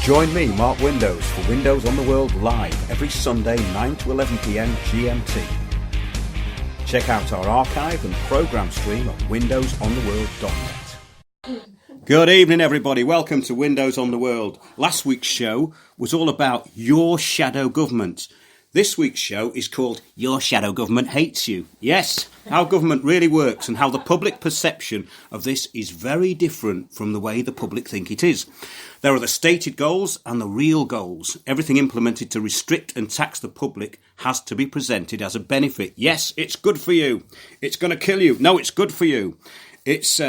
Join me, Mark Windows, for Windows on the World live every Sunday 9 to 11 p.m. GMT. Check out our archive and programme stream at windowsontheworld.net. Good evening, everybody. Welcome to Windows on the World. Last week's show was all about your shadow government. This week's show is called Your Shadow Government Hates You. Yes, how government really works and how the public perception of this is very different from the way the public think it is. There are the stated goals and the real goals. Everything implemented to restrict and tax the public has to be presented as a benefit. Yes, it's good for you. It's going to kill you. No, it's good for you. It's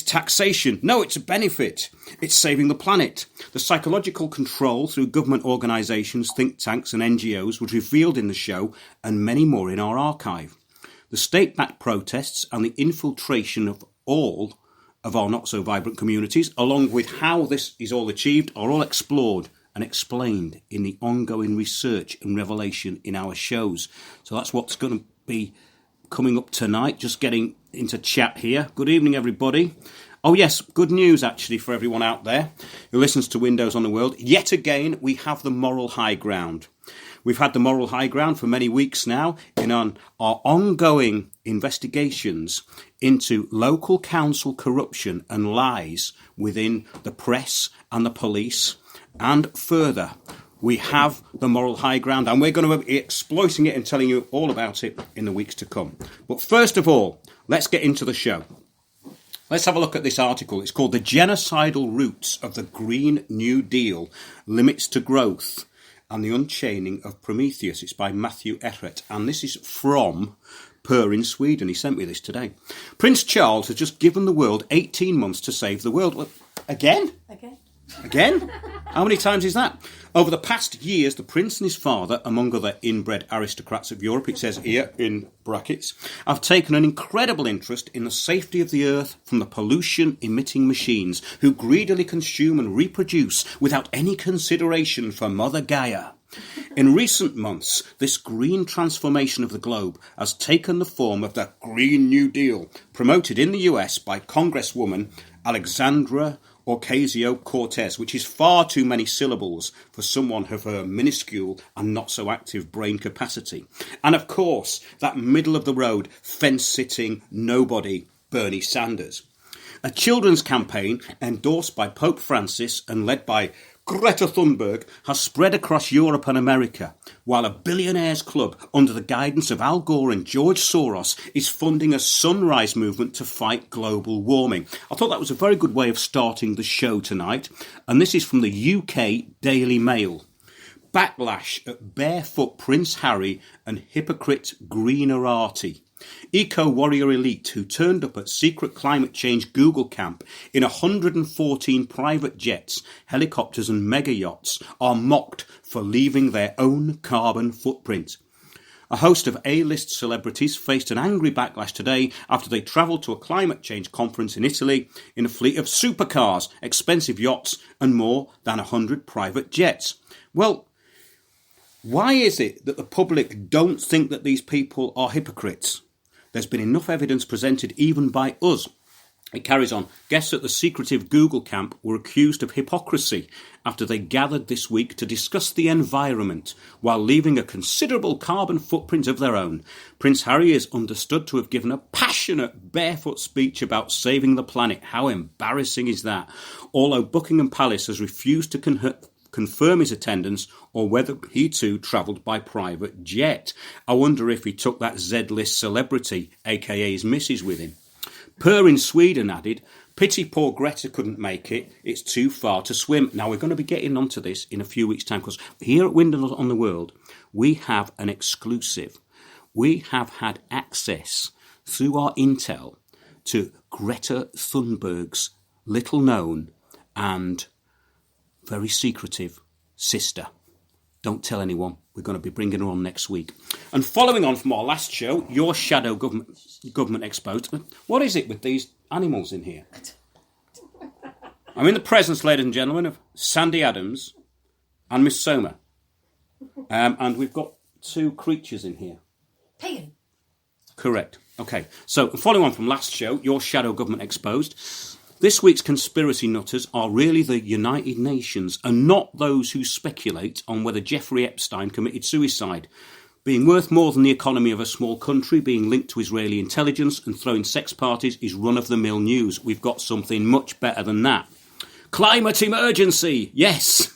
taxation. No, it's a benefit. It's saving the planet. The psychological control through government organisations, think tanks and NGOs was revealed in the show and many more in our archive. The state-backed protests and the infiltration of all of our not-so-vibrant communities, along with how this is all achieved, are all explored and explained in the ongoing research and revelation in our shows. So that's what's going to be coming up tonight, just getting into chat here. Good evening, everybody. Oh yes, good news actually for everyone out there who listens to Windows on the World. Yet again, we have the moral high ground. We've had the moral high ground for many weeks now in our ongoing investigations into local council corruption and lies within the press and the police. And further, we have the moral high ground, and we're going to be exploiting it and telling you all about it in the weeks to come. But first of all, let's get into the show. Let's have a look at this article. It's called The Genocidal Roots of the Green New Deal, Limits to Growth and the Unchaining of Prometheus. It's by Matthew Ehret, and this is from Per in Sweden. He sent me this today. Prince Charles has just given the world 18 months to save the world. Well, again? Again? How many times is that? Over the past years, the prince and his father, among other inbred aristocrats of Europe, it says here in brackets, have taken an incredible interest in the safety of the earth from the pollution-emitting machines who greedily consume and reproduce without any consideration for Mother Gaia. In recent months, this green transformation of the globe has taken the form of the Green New Deal, promoted in the US by Congresswoman Alexandra Ocasio-Cortez, which is far too many syllables for someone of her minuscule and not-so-active brain capacity. And of course, that middle-of-the-road, fence-sitting nobody, Bernie Sanders. A children's campaign endorsed by Pope Francis and led by Greta Thunberg has spread across Europe and America, while a billionaires club under the guidance of Al Gore and George Soros is funding a sunrise movement to fight global warming. I thought that was a very good way of starting the show tonight, and this is from the UK Daily Mail. Backlash at barefoot Prince Harry and hypocrite Greenerati. Eco-warrior elite who turned up at secret climate change Google camp in 114 private jets, helicopters and mega yachts are mocked for leaving their own carbon footprint. A host of A-list celebrities faced an angry backlash today after they travelled to a climate change conference in Italy in a fleet of supercars, expensive yachts and more than 100 private jets. Well, why is it that the public don't think that these people are hypocrites? There's been enough evidence presented even by us. It carries on. Guests at the secretive Google camp were accused of hypocrisy after they gathered this week to discuss the environment while leaving a considerable carbon footprint of their own. Prince Harry is understood to have given a passionate barefoot speech about saving the planet. How embarrassing is that? Although Buckingham Palace has refused to confirm his attendance or whether he too travelled by private jet. I wonder if he took that Z-list celebrity, aka his missus, with him. Per in Sweden added, pity poor Greta couldn't make it, it's too far to swim. Now we're going to be getting onto this in a few weeks' time because here at Windows on the World we have an exclusive. We have had access through our intel to Greta Thunberg's little known and very secretive sister. Don't tell anyone. We're going to be bringing her on next week. And following on from our last show, Your Shadow Government Exposed. What is it with these animals in here? I'm in the presence, ladies and gentlemen, of Sandy Adams and Miss Soma. And we've got two creatures in here. Pagan. Correct. Okay. So following on from last show, Your Shadow Government Exposed. This week's conspiracy nutters are really the United Nations and not those who speculate on whether Jeffrey Epstein committed suicide. Being worth more than the economy of a small country, being linked to Israeli intelligence and throwing sex parties is run-of-the-mill news. We've got something much better than that. Climate emergency! Yes!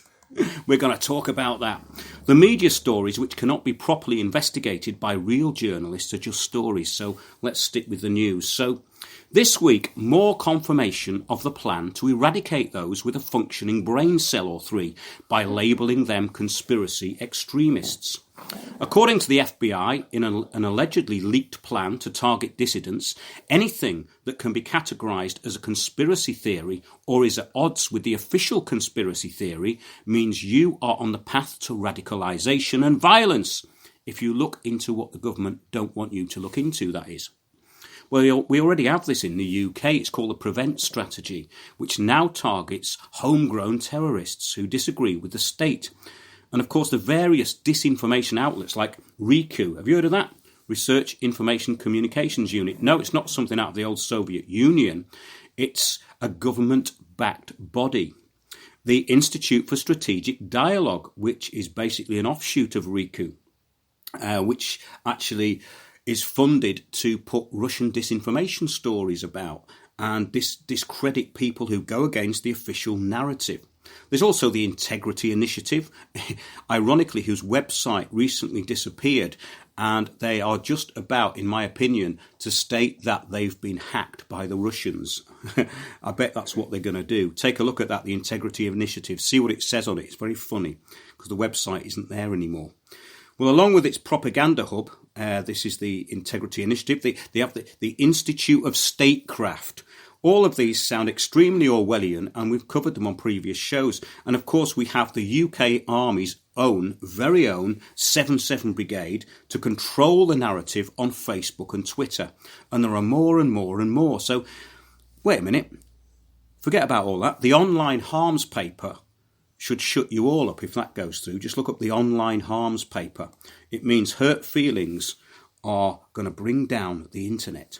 We're going to talk about that. The media stories which cannot be properly investigated by real journalists are just stories, so let's stick with the news. So, this week, more confirmation of the plan to eradicate those with a functioning brain cell or three by labelling them conspiracy extremists. According to the FBI, in an allegedly leaked plan to target dissidents, anything that can be categorised as a conspiracy theory or is at odds with the official conspiracy theory means you are on the path to radicalisation and violence. If you look into what the government don't want you to look into, that is. Well, we already have this in the UK. It's called the Prevent Strategy, which now targets homegrown terrorists who disagree with the state. And of course, the various disinformation outlets like RICU. Have you heard of that? Research Information Communications Unit. No, it's not something out of the old Soviet Union. It's a government-backed body. The Institute for Strategic Dialogue, which is basically an offshoot of RICU, which actually is funded to put Russian disinformation stories about and discredit people who go against the official narrative. There's also the Integrity Initiative, ironically, whose website recently disappeared, and they are just about, in my opinion, to state that they've been hacked by the Russians. I bet that's what they're going to do. Take a look at that, the Integrity Initiative, see what it says on it. It's very funny, because the website isn't there anymore. Well, along with its propaganda hub, this is the Integrity Initiative, they have the Institute of Statecraft. All of these sound extremely Orwellian, and we've covered them on previous shows. And of course, we have the UK Army's very own 7-7 Brigade to control the narrative on Facebook and Twitter. And there are more and more and more. So, wait a minute. Forget about all that. The online harms paper should shut you all up if that goes through. Just look up the online harms paper. It means hurt feelings are going to bring down the internet.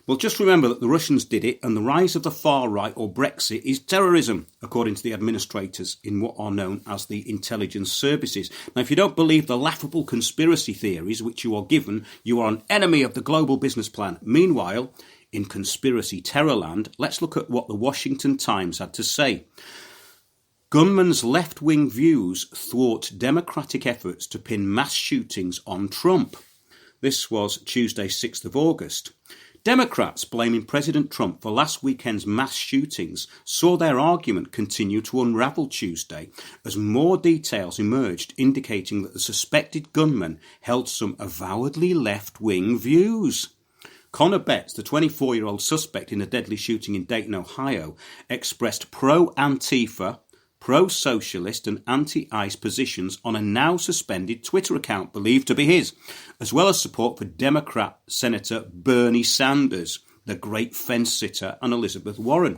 Well, just remember that the Russians did it, and the rise of the far right or Brexit is terrorism, according to the administrators in what are known as the intelligence services. Now, if you don't believe the laughable conspiracy theories which you are given, you are an enemy of the global business plan. Meanwhile, in conspiracy terrorland, let's look at what the Washington Times had to say. Gunmen's left-wing views thwart democratic efforts to pin mass shootings on Trump. This was Tuesday, 6th of August. Democrats blaming President Trump for last weekend's mass shootings saw their argument continue to unravel Tuesday as more details emerged indicating that the suspected gunman held some avowedly left-wing views. Connor Betts, the 24-year-old suspect in a deadly shooting in Dayton, Ohio, expressed pro-Antifa, pro-socialist and anti-ICE positions on a now-suspended Twitter account believed to be his, as well as support for Democrat Senator Bernie Sanders, the great fence-sitter, and Elizabeth Warren.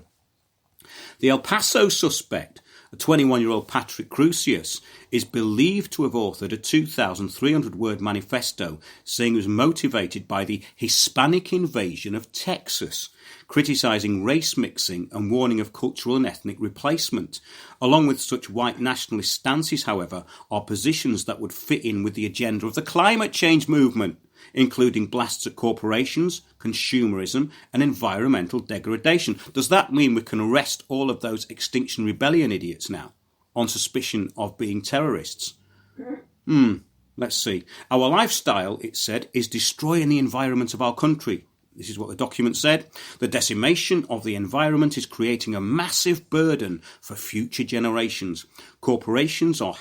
The El Paso suspect, a 21-year-old Patrick Crusius, is believed to have authored a 2,300-word manifesto saying he was motivated by the Hispanic invasion of Texas, criticising race mixing and warning of cultural and ethnic replacement. Along with such white nationalist stances, however, are positions that would fit in with the agenda of the climate change movement, including blasts at corporations, consumerism and environmental degradation. Does that mean we can arrest all of those Extinction Rebellion idiots now on suspicion of being terrorists? Let's see. Our lifestyle, it said, is destroying the environment of our country. This is what the document said. The decimation of the environment is creating a massive burden for future generations. Corporations are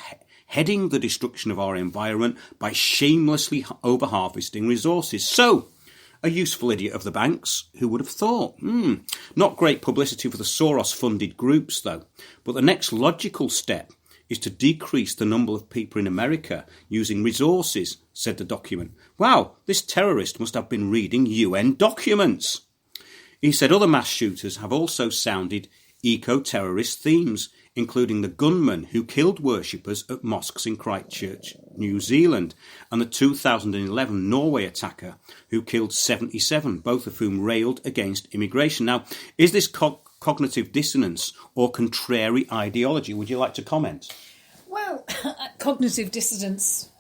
heading the destruction of our environment by shamelessly over-harvesting resources. So, a useful idiot of the banks, who would have thought? Not great publicity for the Soros-funded groups, though. But the next logical step is to decrease the number of people in America using resources, said the document. Wow, this terrorist must have been reading UN documents. He said other mass shooters have also sounded eco-terrorist themes, including the gunman who killed worshippers at mosques in Christchurch, New Zealand, and the 2011 Norway attacker who killed 77, both of whom railed against immigration. Now, is this cognitive dissonance or contrary ideology. Would you like to comment? Well, cognitive dissonance,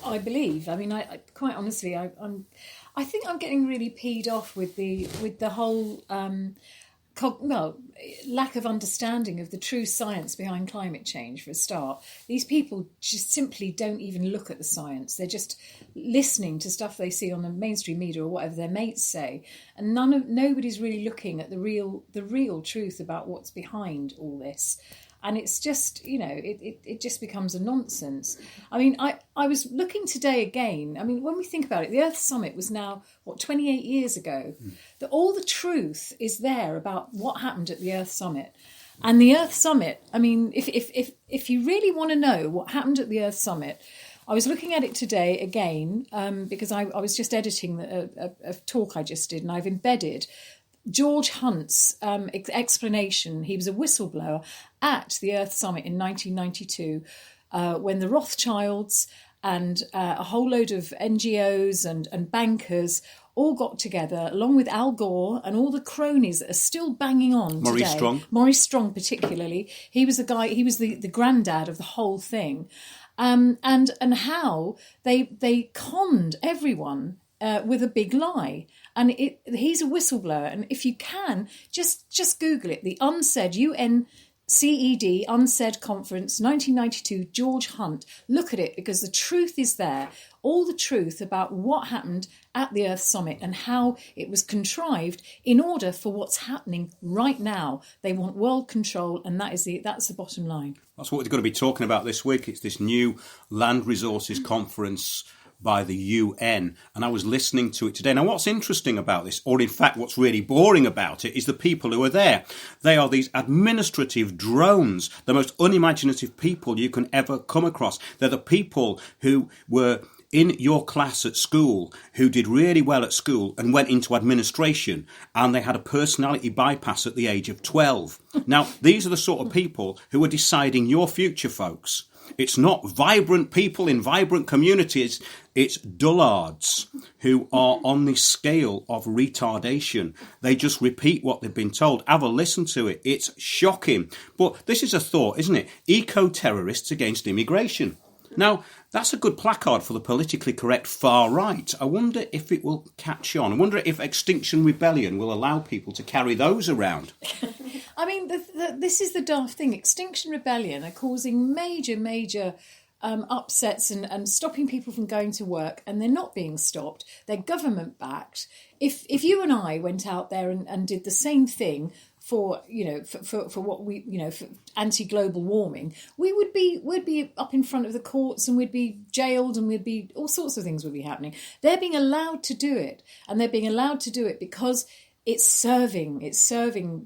I believe. I mean, I quite honestly, I think I'm getting really peed off with the whole lack of understanding of the true science behind climate change. For a start, these people just simply don't even look at the science. They're just listening to stuff they see on the mainstream media or whatever their mates say, and nobody's really looking at the real truth about what's behind all this. And it's just, it just becomes a nonsense. I mean, I was looking today again. I mean, when we think about it, the Earth Summit was now, 28 years ago. That all the truth is there about what happened at the Earth Summit. And the Earth Summit, I mean, if you really want to know what happened at the Earth Summit, I was looking at it today again because I was just editing a talk I just did, and I've embedded George Hunt's explanation. He was a whistleblower at the Earth Summit in 1992 when the Rothschilds and a whole load of NGOs and bankers all got together, along with Al Gore and all the cronies that are still banging on Maurice today. Strong. Maurice Strong particularly. He was the granddad of the whole thing. And how they conned everyone with a big lie. And he's a whistleblower. And if you can, just Google it. The UNCED, UNCED, UNCED Conference, 1992, George Hunt. Look at it, because the truth is there. All the truth about what happened at the Earth Summit and how it was contrived in order for what's happening right now. They want world control, and that's the bottom line. That's what we're going to be talking about this week. It's this new Land Resources Conference by the UN, and I was listening to it today. Now, what's interesting about this, or in fact what's really boring about it, is the people who are there. They are these administrative drones, the most unimaginative people you can ever come across. They're the people who were in your class at school, who did really well at school and went into administration, and they had a personality bypass at the age of 12. Now, these are the sort of people who are deciding your future, folks. It's not vibrant people in vibrant communities. It's dullards who are on the scale of retardation. They just repeat what they've been told. Have a listen to it. It's shocking. But this is a thought, isn't it? Eco-terrorists against immigration. Now, that's a good placard for the politically correct far right. I wonder if it will catch on. I wonder if Extinction Rebellion will allow people to carry those around. I mean, this is the daft thing. Extinction Rebellion are causing major upsets and stopping people from going to work, and they're not being stopped. They're government backed. If you and I went out there and did the same thing for what we, for anti-global warming, we'd be up in front of the courts, and we'd be jailed, and we'd be, all sorts of things would be happening. They're being allowed to do it, and they're being allowed to do it because it's serving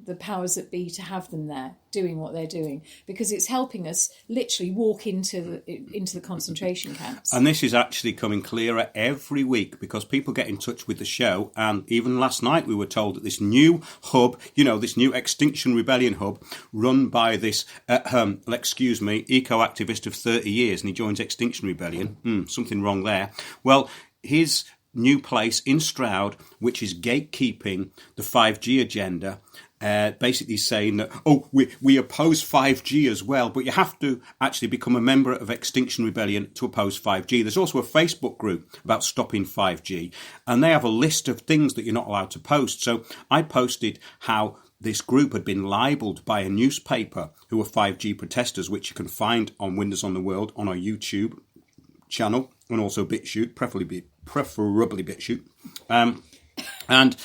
the powers that be to have them there doing what they're doing, because it's helping us literally walk into the concentration camps. And this is actually coming clearer every week, because people get in touch with the show, and even last night we were told that this new hub, this new Extinction Rebellion hub, run by this, eco-activist of 30 years, and he joins Extinction Rebellion. Something wrong there. Well, his new place in Stroud, which is gatekeeping the 5G agenda, basically saying that, we oppose 5G as well, but you have to actually become a member of Extinction Rebellion to oppose 5G. There's also a Facebook group about stopping 5G, and they have a list of things that you're not allowed to post. So I posted how this group had been libelled by a newspaper who were 5G protesters, which you can find on Windows on the World on our YouTube channel, and also BitChute, preferably BitChute. And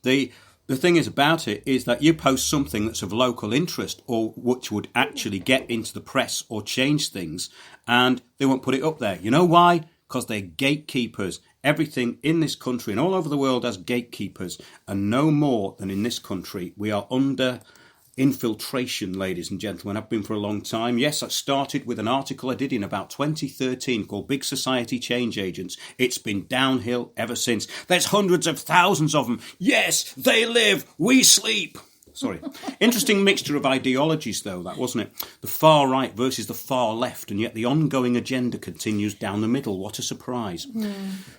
the thing is about it is that you post something that's of local interest, or which would actually get into the press or change things, and they won't put it up there. You know why? Because they're gatekeepers. Everything in this country and all over the world has gatekeepers, and no more than in this country. We are under infiltration, ladies and gentlemen. I've been for a long time. Yes, I started with an article I did in about 2013 called Big Society Change Agents. It's been downhill ever since. There's hundreds of thousands of them. Yes, they live, we sleep. Sorry. Interesting mixture of ideologies, though, that, wasn't it? The far right versus the far left, and yet the ongoing agenda continues down the middle. What a surprise.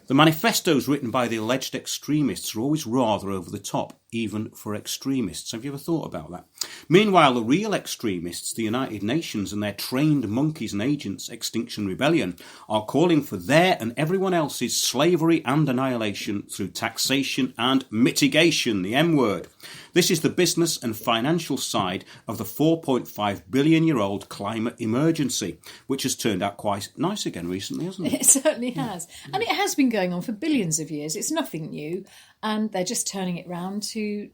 The manifestos written by the alleged extremists are always rather over the top, even for extremists. Have you ever thought about that? Meanwhile, the real extremists, the United Nations and their trained monkeys and agents, Extinction Rebellion, are calling for their and everyone else's slavery and annihilation through taxation and mitigation, the M word. This is the business and financial side of the 4.5 billion-year-old climate emergency, which has turned out quite nice again recently, hasn't it? It certainly has. And it has been going on for billions of years. It's nothing new. And they're just turning it round to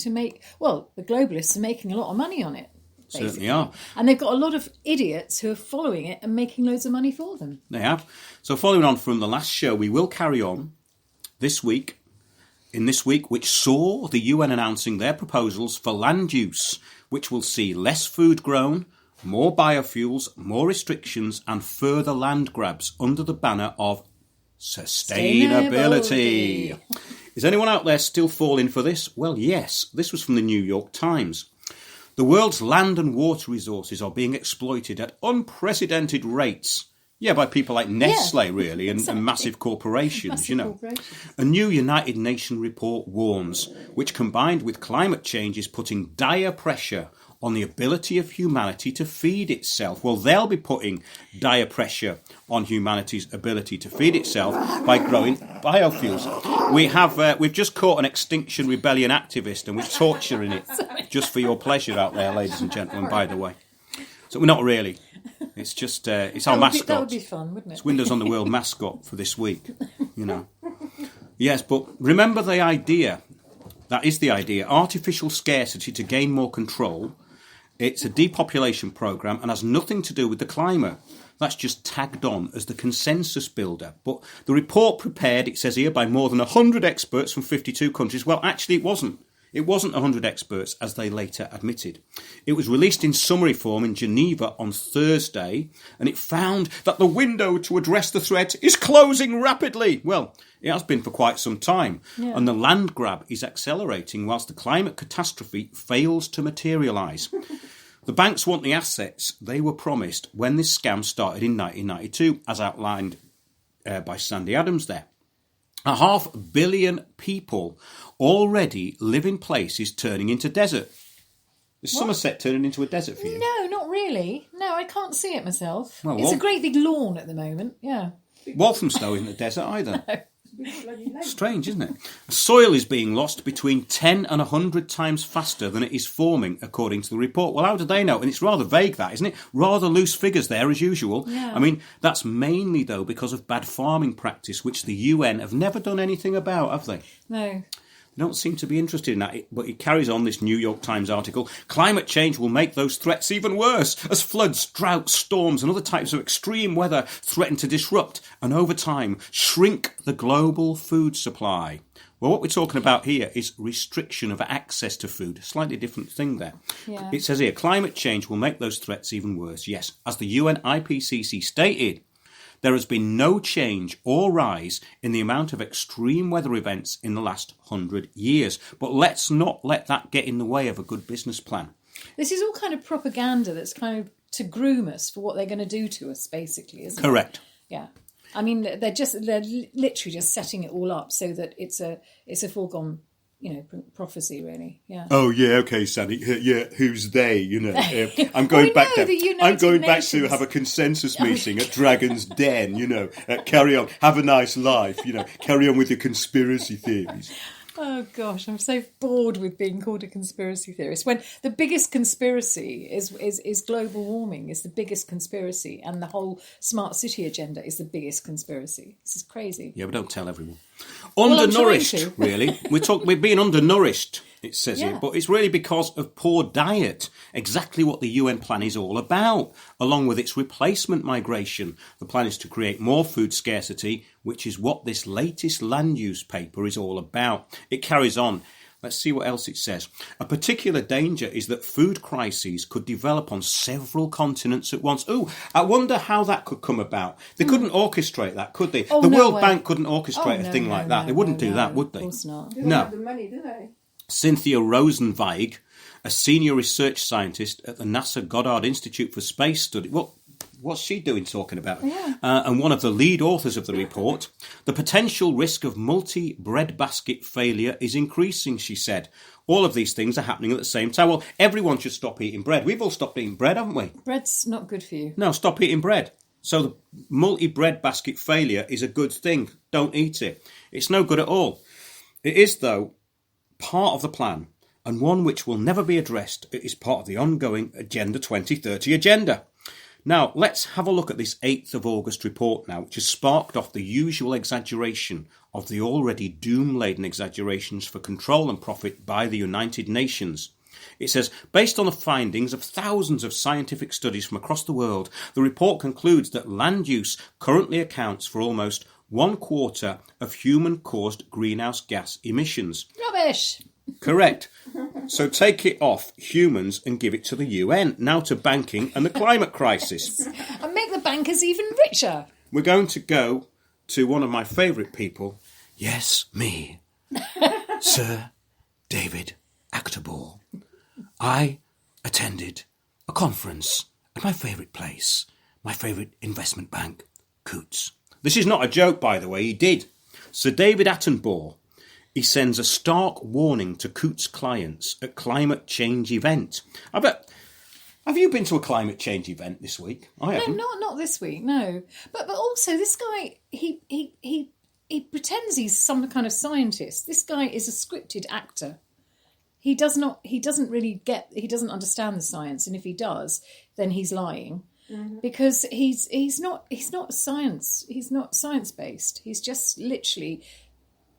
make... Well, the globalists are making a lot of money on it. Basically. Certainly are. And they've got a lot of idiots who are following it and making loads of money for them. They have. So following on from the last show, we will carry on this week, which saw the UN announcing their proposals for land use, which will see less food grown, more biofuels, more restrictions and further land grabs under the banner of sustainability. Is anyone out there still falling for this? Well, yes. This was from the New York Times. The world's land and water resources are being exploited at unprecedented rates. Yeah, by people like Nestle, really, and massive corporations, A new United Nations report warns, which combined with climate change is putting dire pressure on the ability of humanity to feed itself. Well, they'll be putting dire pressure on humanity's ability to feed itself by growing biofuels. We've just caught an Extinction Rebellion activist and we're torturing it just for your pleasure out there, ladies and gentlemen, by the way. So we're not really. It's just, it's our mascot. That would be fun, wouldn't it? It's Windows on the World mascot for this week, Yes, but remember the idea. That is the idea. Artificial scarcity to gain more control. It's a depopulation programme and has nothing to do with the climate. That's just tagged on as the consensus builder. But the report prepared, it says here, by more than 100 experts from 52 countries. Well, actually it wasn't. It wasn't 100 experts, as they later admitted. It was released in summary form in Geneva on Thursday, and it found that the window to address the threat is closing rapidly. Well, it has been for quite some time, and the land grab is accelerating whilst the climate catastrophe fails to materialise. The banks want the assets they were promised when this scam started in 1992, as outlined by Sandy Adams there. 500 million people already live in places turning into desert. Is Somerset turning into a desert for you? No, not really. No, I can't see it myself. Well, it's a great big lawn at the moment, yeah. Walthamstow isn't a desert either. No. Strange, isn't it? Soil is being lost between 10 and 100 times faster than it is forming, according to the report. Well, how do they know? And it's rather vague, that, isn't it? Rather loose figures there, as usual. Yeah. I mean, that's mainly, though, because of bad farming practice, which the UN have never done anything about, have they? No. They don't seem to be interested in that, but it carries on, this New York Times article. Climate change will make those threats even worse as floods, droughts, storms and other types of extreme weather threaten to disrupt and over time shrink the global food supply. Well, what we're talking about here is restriction of access to food. A slightly different thing there. Yeah. It says here, climate change will make those threats even worse. Yes, as the UN IPCC stated, there has been no change or rise in the amount of extreme weather events in the last 100 years. But let's not let that get in the way of a good business plan. This is all kind of propaganda that's kind of to groom us for what they're going to do to us, basically, isn't it? Correct. Yeah. I mean, they're literally just setting it all up so that it's a foregone, prophecy, really. Yeah. Oh yeah, okay, Sandy. Yeah, who's they? I'm going back to have a consensus meeting at Dragon's Den. Carry on, have a nice life. Carry on with your conspiracy theories. Oh gosh, I'm so bored with being called a conspiracy theorist when the biggest conspiracy is global warming is the biggest conspiracy, and the whole smart city agenda is the biggest conspiracy. This is crazy. Yeah, but don't tell everyone. Undernourished, really. We're being undernourished, it says here, but it's really because of poor diet. Exactly what the UN plan is all about, along with its replacement migration. The plan is to create more food scarcity, which is what this latest land use paper is all about. It carries on. Let's see what else it says. A particular danger is that food crises could develop on several continents at once. Oh, I wonder how that could come about. They couldn't orchestrate that, could they? The World Bank couldn't orchestrate a thing like that. They wouldn't do that, would they? Of course not. They don't have the money, do they? Cynthia Rosenweig, a senior research scientist at the NASA Goddard Institute for Space Study. Well, what's she doing talking about? Yeah. And one of the lead authors of the report, the potential risk of multi-breadbasket failure is increasing, she said. All of these things are happening at the same time. Well, everyone should stop eating bread. We've all stopped eating bread, haven't we? Bread's not good for you. No, stop eating bread. So the multi-breadbasket failure is a good thing. Don't eat it. It's no good at all. It is, though, part of the plan, and one which will never be addressed. It is part of the ongoing Agenda 2030 agenda. Now, let's have a look at this 8th of August report now, which has sparked off the usual exaggeration of the already doom-laden exaggerations for control and profit by the United Nations. It says, based on the findings of thousands of scientific studies from across the world, the report concludes that land use currently accounts for almost 1/4 of human-caused greenhouse gas emissions. Rubbish! Correct. So take it off humans and give it to the UN. Now to banking and the climate crisis. And make the bankers even richer. We're going to go to one of my favourite people. Yes, me. Sir David Attenborough. I attended a conference at my favourite place, my favourite investment bank, Coutts. This is not a joke, by the way, he did. Sir David Attenborough, he sends a stark warning to Coutts clients at climate change event. I bet, have you been to a climate change event this week? I haven't. No, not this week, no. But also this guy, he pretends he's some kind of scientist. This guy is a scripted actor. He doesn't understand the science, and if he does, then he's lying. Mm-hmm. Because he's not science based. He's just literally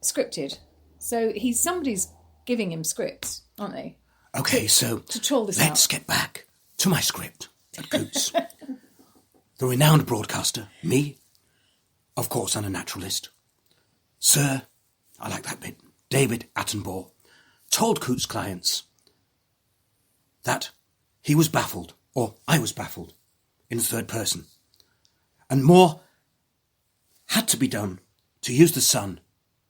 scripted. So somebody's giving him scripts, aren't they? Okay, so to troll this let's out. Get back to my script at Coutts. The renowned broadcaster, me, of course, and a naturalist. Sir, I like that bit, David Attenborough, told Coutts clients that he was baffled, or I was baffled, in the third person. And more had to be done to use the sun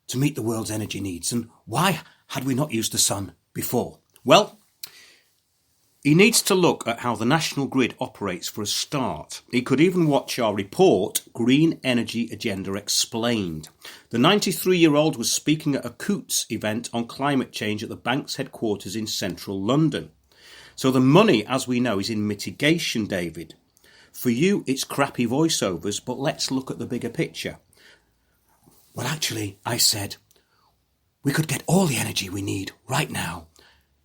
to meet the world's energy needs. And why had we not used the sun before? Well, he needs to look at how the national grid operates for a start. He could even watch our report, Green Energy Agenda Explained. The 93-year-old was speaking at a Coutts event on climate change at the bank's headquarters in central London. So the money, as we know, is in mitigation, David. For you, it's crappy voiceovers, but let's look at the bigger picture. Well, actually, I said, we could get all the energy we need right now,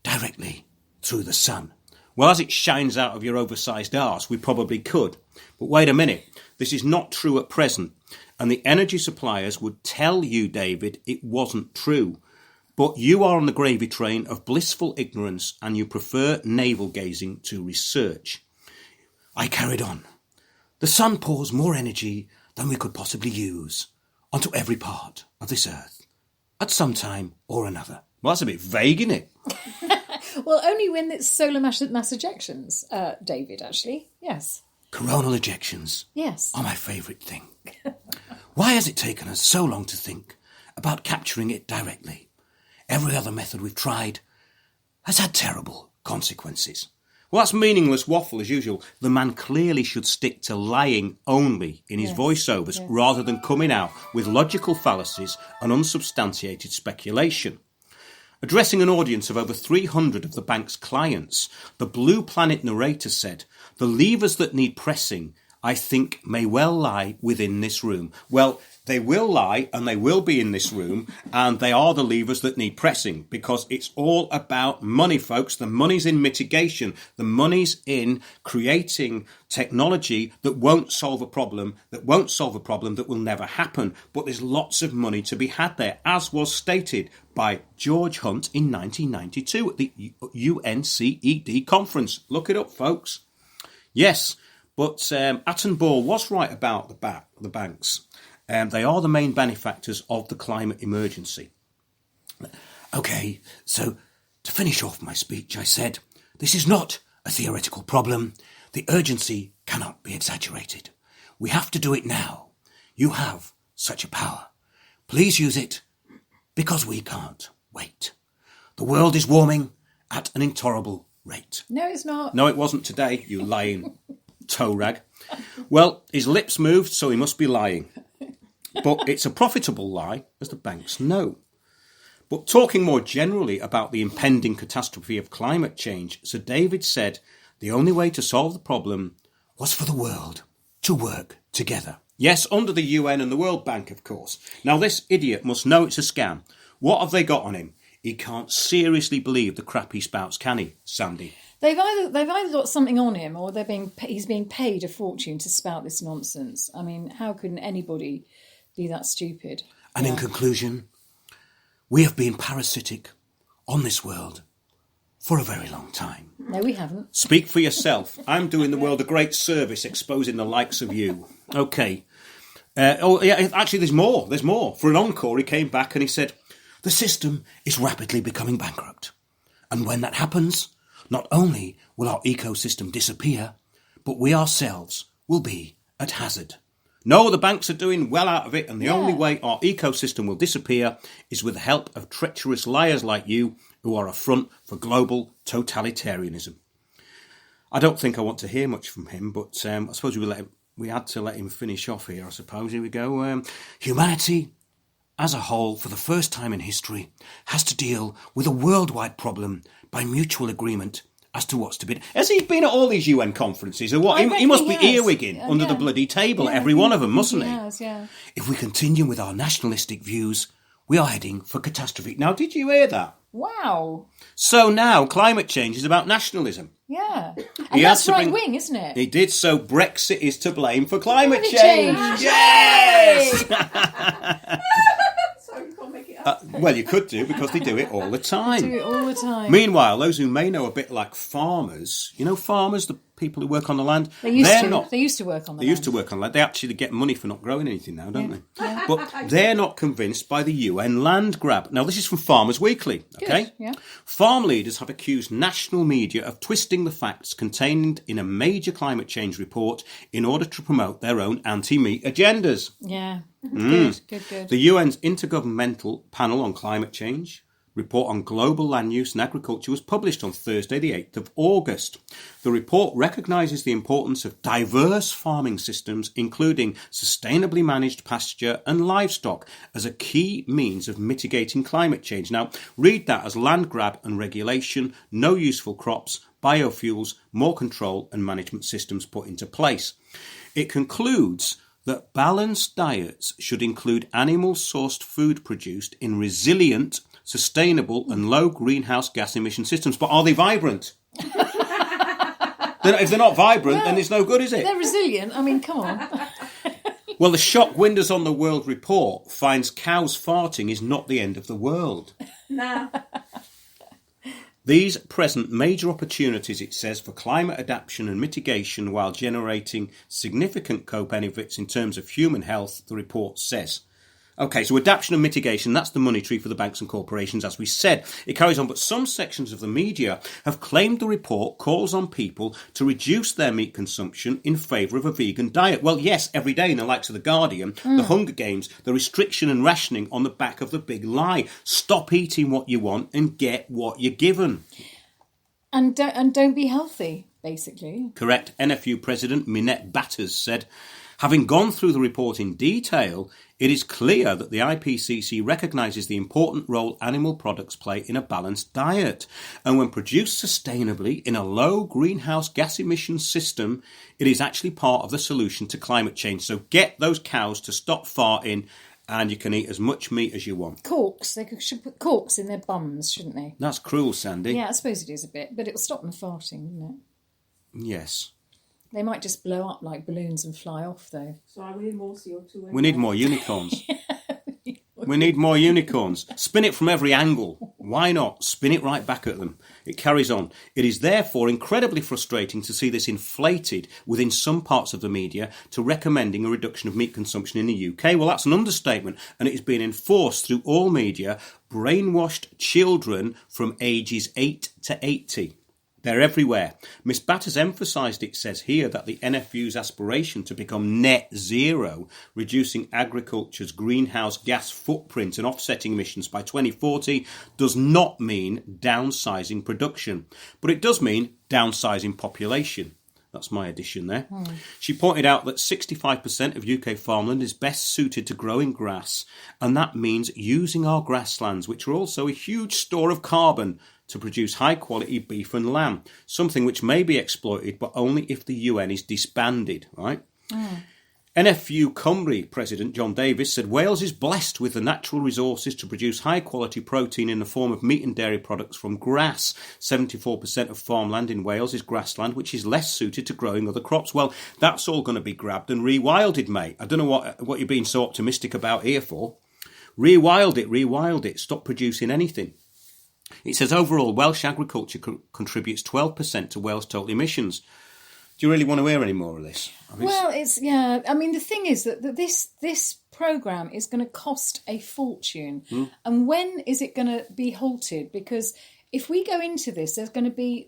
directly through the sun. Well, as it shines out of your oversized arse, we probably could. But wait a minute, this is not true at present. And the energy suppliers would tell you, David, it wasn't true. But you are on the gravy train of blissful ignorance and you prefer navel-gazing to research. I carried on. The sun pours more energy than we could possibly use onto every part of this earth at some time or another. Well, that's a bit vague, isn't it? Well, only when it's solar mass ejections, David, actually. Yes. Coronal ejections. Yes. Are my favourite thing. Why has it taken us so long to think about capturing it directly? Every other method we've tried has had terrible consequences. Well, that's meaningless waffle as usual. The man clearly should stick to lying only in his voiceovers rather than coming out with logical fallacies and unsubstantiated speculation. Addressing an audience of over 300 of the bank's clients, the Blue Planet narrator said, "The levers that need pressing, I think, may well lie within this room." Well, they will lie and they will be in this room, and they are the levers that need pressing because it's all about money, folks. The money's in mitigation. The money's in creating technology that won't solve a problem, that will never happen. But there's lots of money to be had there, as was stated by George Hunt in 1992 at the UNCED conference. Look it up, folks. Yes, but Attenborough was right about the banks. They are the main benefactors of the climate emergency. Okay, so to finish off my speech, I said, this is not a theoretical problem. The urgency cannot be exaggerated. We have to do it now. You have such a power. Please use it, because we can't wait. The world is warming at an intolerable rate. No, it's not. No, it wasn't today, you lying toe rag. Well, his lips moved, so he must be lying. But it's a profitable lie, as the banks know. But talking more generally about the impending catastrophe of climate change, Sir David said the only way to solve the problem was for the world to work together. Yes, under the UN and the World Bank, of course. Now, this idiot must know it's a scam. What have they got on him? He can't seriously believe the crap he spouts, can he, Sandy? They've either got something on him, or he's being paid a fortune to spout this nonsense. I mean, how can anybody be that stupid? And in conclusion, we have been parasitic on this world for a very long time. No, we haven't. Speak for yourself. I'm doing the world a great service exposing the likes of you. Okay. Actually, there's more. There's more. For an encore, he came back and he said, the system is rapidly becoming bankrupt. And when that happens, not only will our ecosystem disappear, but we ourselves will be at hazard. No, the banks are doing well out of it, and the only way our ecosystem will disappear is with the help of treacherous liars like you, who are a front for global totalitarianism. I don't think I want to hear much from him, but I suppose we had to let him finish off here, I suppose. Here we go. Humanity, as a whole, for the first time in history, has to deal with a worldwide problem by mutual agreement as to what's to be. Has he been at all these UN conferences or what? He must be earwigging under the bloody table at every one of them, mustn't he? Has, yeah. If we continue with our nationalistic views, we are heading for catastrophe. Now, did you hear that? Wow. So now climate change is about nationalism. Yeah. And that's right wing, isn't it? He did, so Brexit is to blame for climate change. change. Yes! Sorry, you can't make it up. Well, you could do, because they do it all the time. Do it all the time. Meanwhile, those who may know a bit like farmers, you know farmers, the people who work on the land, They used to work on the They used to work on land. They actually get money for not growing anything now, don't they? Yeah. But they're not convinced by the UN land grab. Now, this is from Farmers Weekly, okay? Good, yeah. Farm leaders have accused national media of twisting the facts contained in a major climate change report in order to promote their own anti-meat agendas. Yeah. Mm. Good. The UN's Intergovernmental Panel on Climate Change report on global land use and agriculture was published on Thursday, the 8th of August. The report recognises the importance of diverse farming systems, including sustainably managed pasture and livestock, as a key means of mitigating climate change. Now, read that as land grab and regulation, no useful crops, biofuels, more control and management systems put into place. It concludes that balanced diets should include animal-sourced food produced in resilient, sustainable and low greenhouse gas emission systems. But are they vibrant? If they're not vibrant, then it's no good, is it? They're resilient. I mean, come on. Well, the shock Windows on the World report finds cows farting is not the end of the world. Nah. These present major opportunities, it says, for climate adaptation and mitigation while generating significant co-benefits in terms of human health, the report says. Okay, so adaptation and mitigation, that's the money tree for the banks and corporations, as we said. It carries on, but some sections of the media have claimed the report calls on people to reduce their meat consumption in favour of a vegan diet. Well, yes, every day in the likes of The Guardian, The Hunger Games, the restriction and rationing on the back of the big lie. Stop eating what you want and get what you're given. And don't be healthy, basically. Correct. NFU President Minette Batters said, having gone through the report in detail, it is clear that the IPCC recognises the important role animal products play in a balanced diet. And when produced sustainably in a low greenhouse gas emission system, it is actually part of the solution to climate change. So get those cows to stop farting and you can eat as much meat as you want. Corks. Should put corks in their bums, shouldn't they? That's cruel, Sandy. Yeah, I suppose it is a bit. But it'll stop them farting, wouldn't it? Yes. They might just blow up like balloons and fly off, though. So we need more CO2. We need more unicorns. We need more unicorns. Spin it from every angle. Why not? Spin it right back at them. It carries on. It is therefore incredibly frustrating to see this inflated within some parts of the media to recommending a reduction of meat consumption in the UK. Well, that's an understatement, and it is being enforced through all media, brainwashed children from ages 8 to 80. They're everywhere. Miss Batters emphasised, it says here, that the NFU's aspiration to become net zero, reducing agriculture's greenhouse gas footprint and offsetting emissions by 2040, does not mean downsizing production. But it does mean downsizing population. That's my addition there. She pointed out that 65% of UK farmland is best suited to growing grass, and that means using our grasslands, which are also a huge store of carbon, to produce high-quality beef and lamb, something which may be exploited, but only if the UN is disbanded, right? NFU Cymru President John Davis said Wales is blessed with the natural resources to produce high-quality protein in the form of meat and dairy products from grass. 74% of farmland in Wales is grassland, which is less suited to growing other crops. Well, that's all going to be grabbed and rewilded, mate. I don't know what you're being so optimistic about here for. Rewild it. Stop producing anything. It says overall, Welsh agriculture contributes 12% to Wales' total emissions. Do you really want to hear any more of this? Well, I mean, the thing is that this programme is going to cost a fortune. And when is it going to be halted? Because if we go into this, it'll be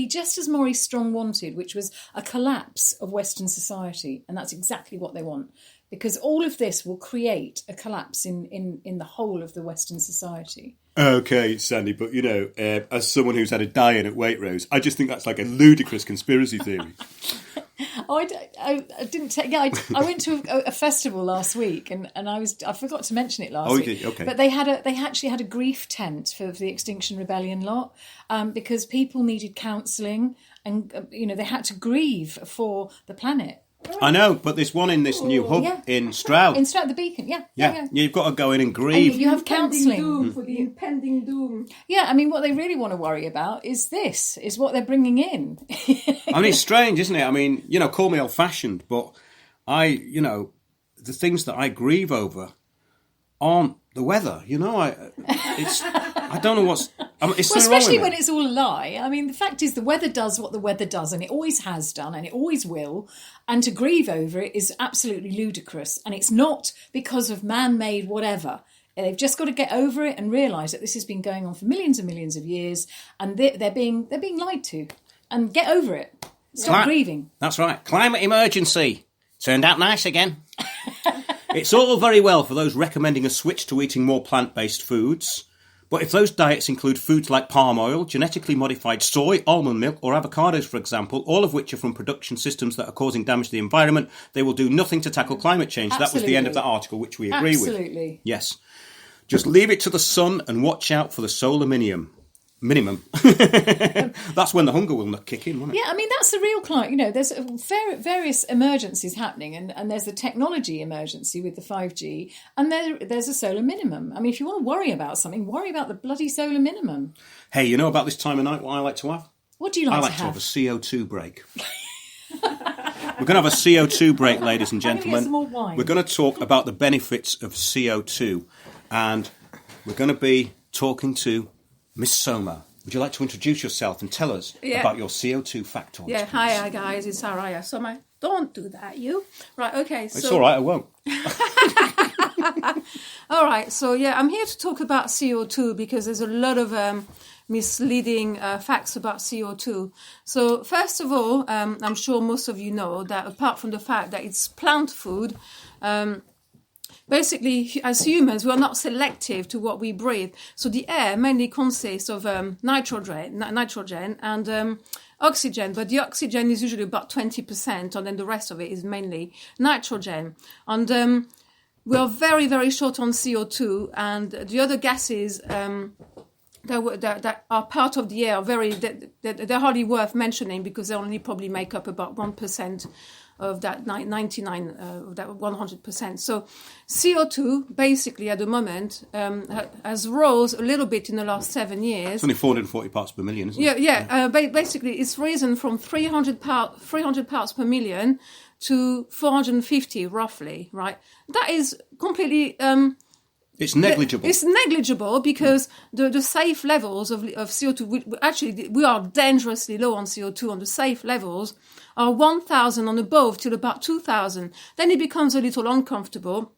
just as Maurice Strong wanted, which was a collapse of Western society. And that's exactly what they want. Because all of this will create a collapse in the whole of the Western society. Okay, Sandy, but as someone who's had a die-in at Waitrose, I just think that's like a ludicrous conspiracy theory. I didn't take. Yeah, I went to a festival last week, and I forgot to mention it last week. You did? Okay. But they actually had a grief tent for the Extinction Rebellion lot, because people needed counselling, and they had to grieve for the planet. I know, but there's one in this new hub in Stroud. In Stroud, the Beacon, yeah. You've got to go in and grieve. And you have counselling. Doom for the impending doom. Yeah, I mean, what they really want to worry about is what they're bringing in. I mean, it's strange, isn't it? I mean, call me old-fashioned, but the things that I grieve over aren't the weather. I don't know what's... It's especially when it's all a lie. I mean, the fact is the weather does what the weather does, and it always has done, and it always will. And to grieve over it is absolutely ludicrous. And it's not because of man-made whatever. They've just got to get over it and realise that this has been going on for millions and millions of years, and they're being lied to. And get over it. Stop grieving. That's right. Climate emergency. Turned out nice again. It's all very well for those recommending a switch to eating more plant-based foods. But if those diets include foods like palm oil, genetically modified soy, almond milk or avocados, for example, all of which are from production systems that are causing damage to the environment, they will do nothing to tackle climate change. Absolutely. That was the end of that article, which we agree with. Absolutely. Yes. Just leave it to the sun and watch out for the solar minimum. That's when the hunger will kick in, won't it? Yeah, I mean, that's the real climate. There's various emergencies happening, and there's the technology emergency with the 5G, and there's a solar minimum. I mean, if you want to worry about something, worry about the bloody solar minimum. Hey, about this time of night what I like to have? What do you like to have? I like to have a CO2 break. We're going to have a CO2 break, ladies and gentlemen. I'm going to get some more wine. We're going to talk about the benefits of CO2, and we're going to be talking to Miss Soma. Would you like to introduce yourself and tell us about your CO2 factoids? Yeah, hi guys, it's Araya Soma. Don't do that, you. Right, okay. It's all right, I won't. All right, so I'm here to talk about CO2 because there's a lot of misleading facts about CO2. So first of all, I'm sure most of you know that apart from the fact that it's plant food, basically, as humans, we are not selective to what we breathe. So the air mainly consists of nitrogen and oxygen, but the oxygen is usually about 20%, and then the rest of it is mainly nitrogen. And we are very, very short on CO2, and the other gases that are part of the air they're hardly worth mentioning because they only probably make up about 1% of that 99 of that 100%. So CO2 basically at the moment has rose a little bit in the last 7 years. It's only 440 parts per million, isn't it? Yeah. Basically, it's risen from 300 parts per million to 450 roughly. Right, that is completely. It's negligible. It's negligible because the safe levels of CO2, we are dangerously low on CO2 on the safe levels, are 1,000 and above till about 2,000. Then it becomes a little uncomfortable.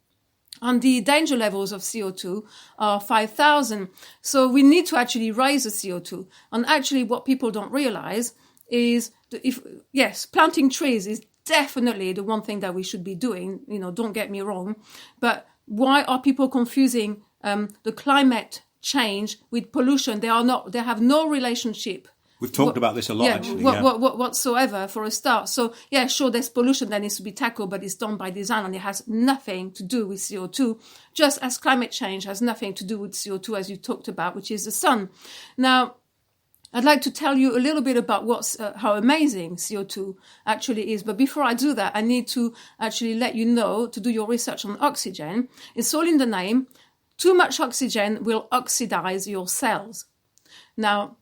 And the danger levels of CO2 are 5,000. So we need to actually raise the CO2. And actually what people don't realize is that planting trees is definitely the one thing that we should be doing. Don't get me wrong. But why are people confusing the climate change with pollution? They have no relationship We've talked about this a lot, actually. Whatsoever for a start. So, yeah, sure, there's pollution that needs to be tackled, but it's done by design and it has nothing to do with CO2, just as climate change has nothing to do with CO2, as you talked about, which is the sun. Now, I'd like to tell you a little bit about how amazing CO2 actually is. But before I do that, I need to actually let you know to do your research on oxygen. It's all in the name. Too much oxygen will oxidize your cells. Now,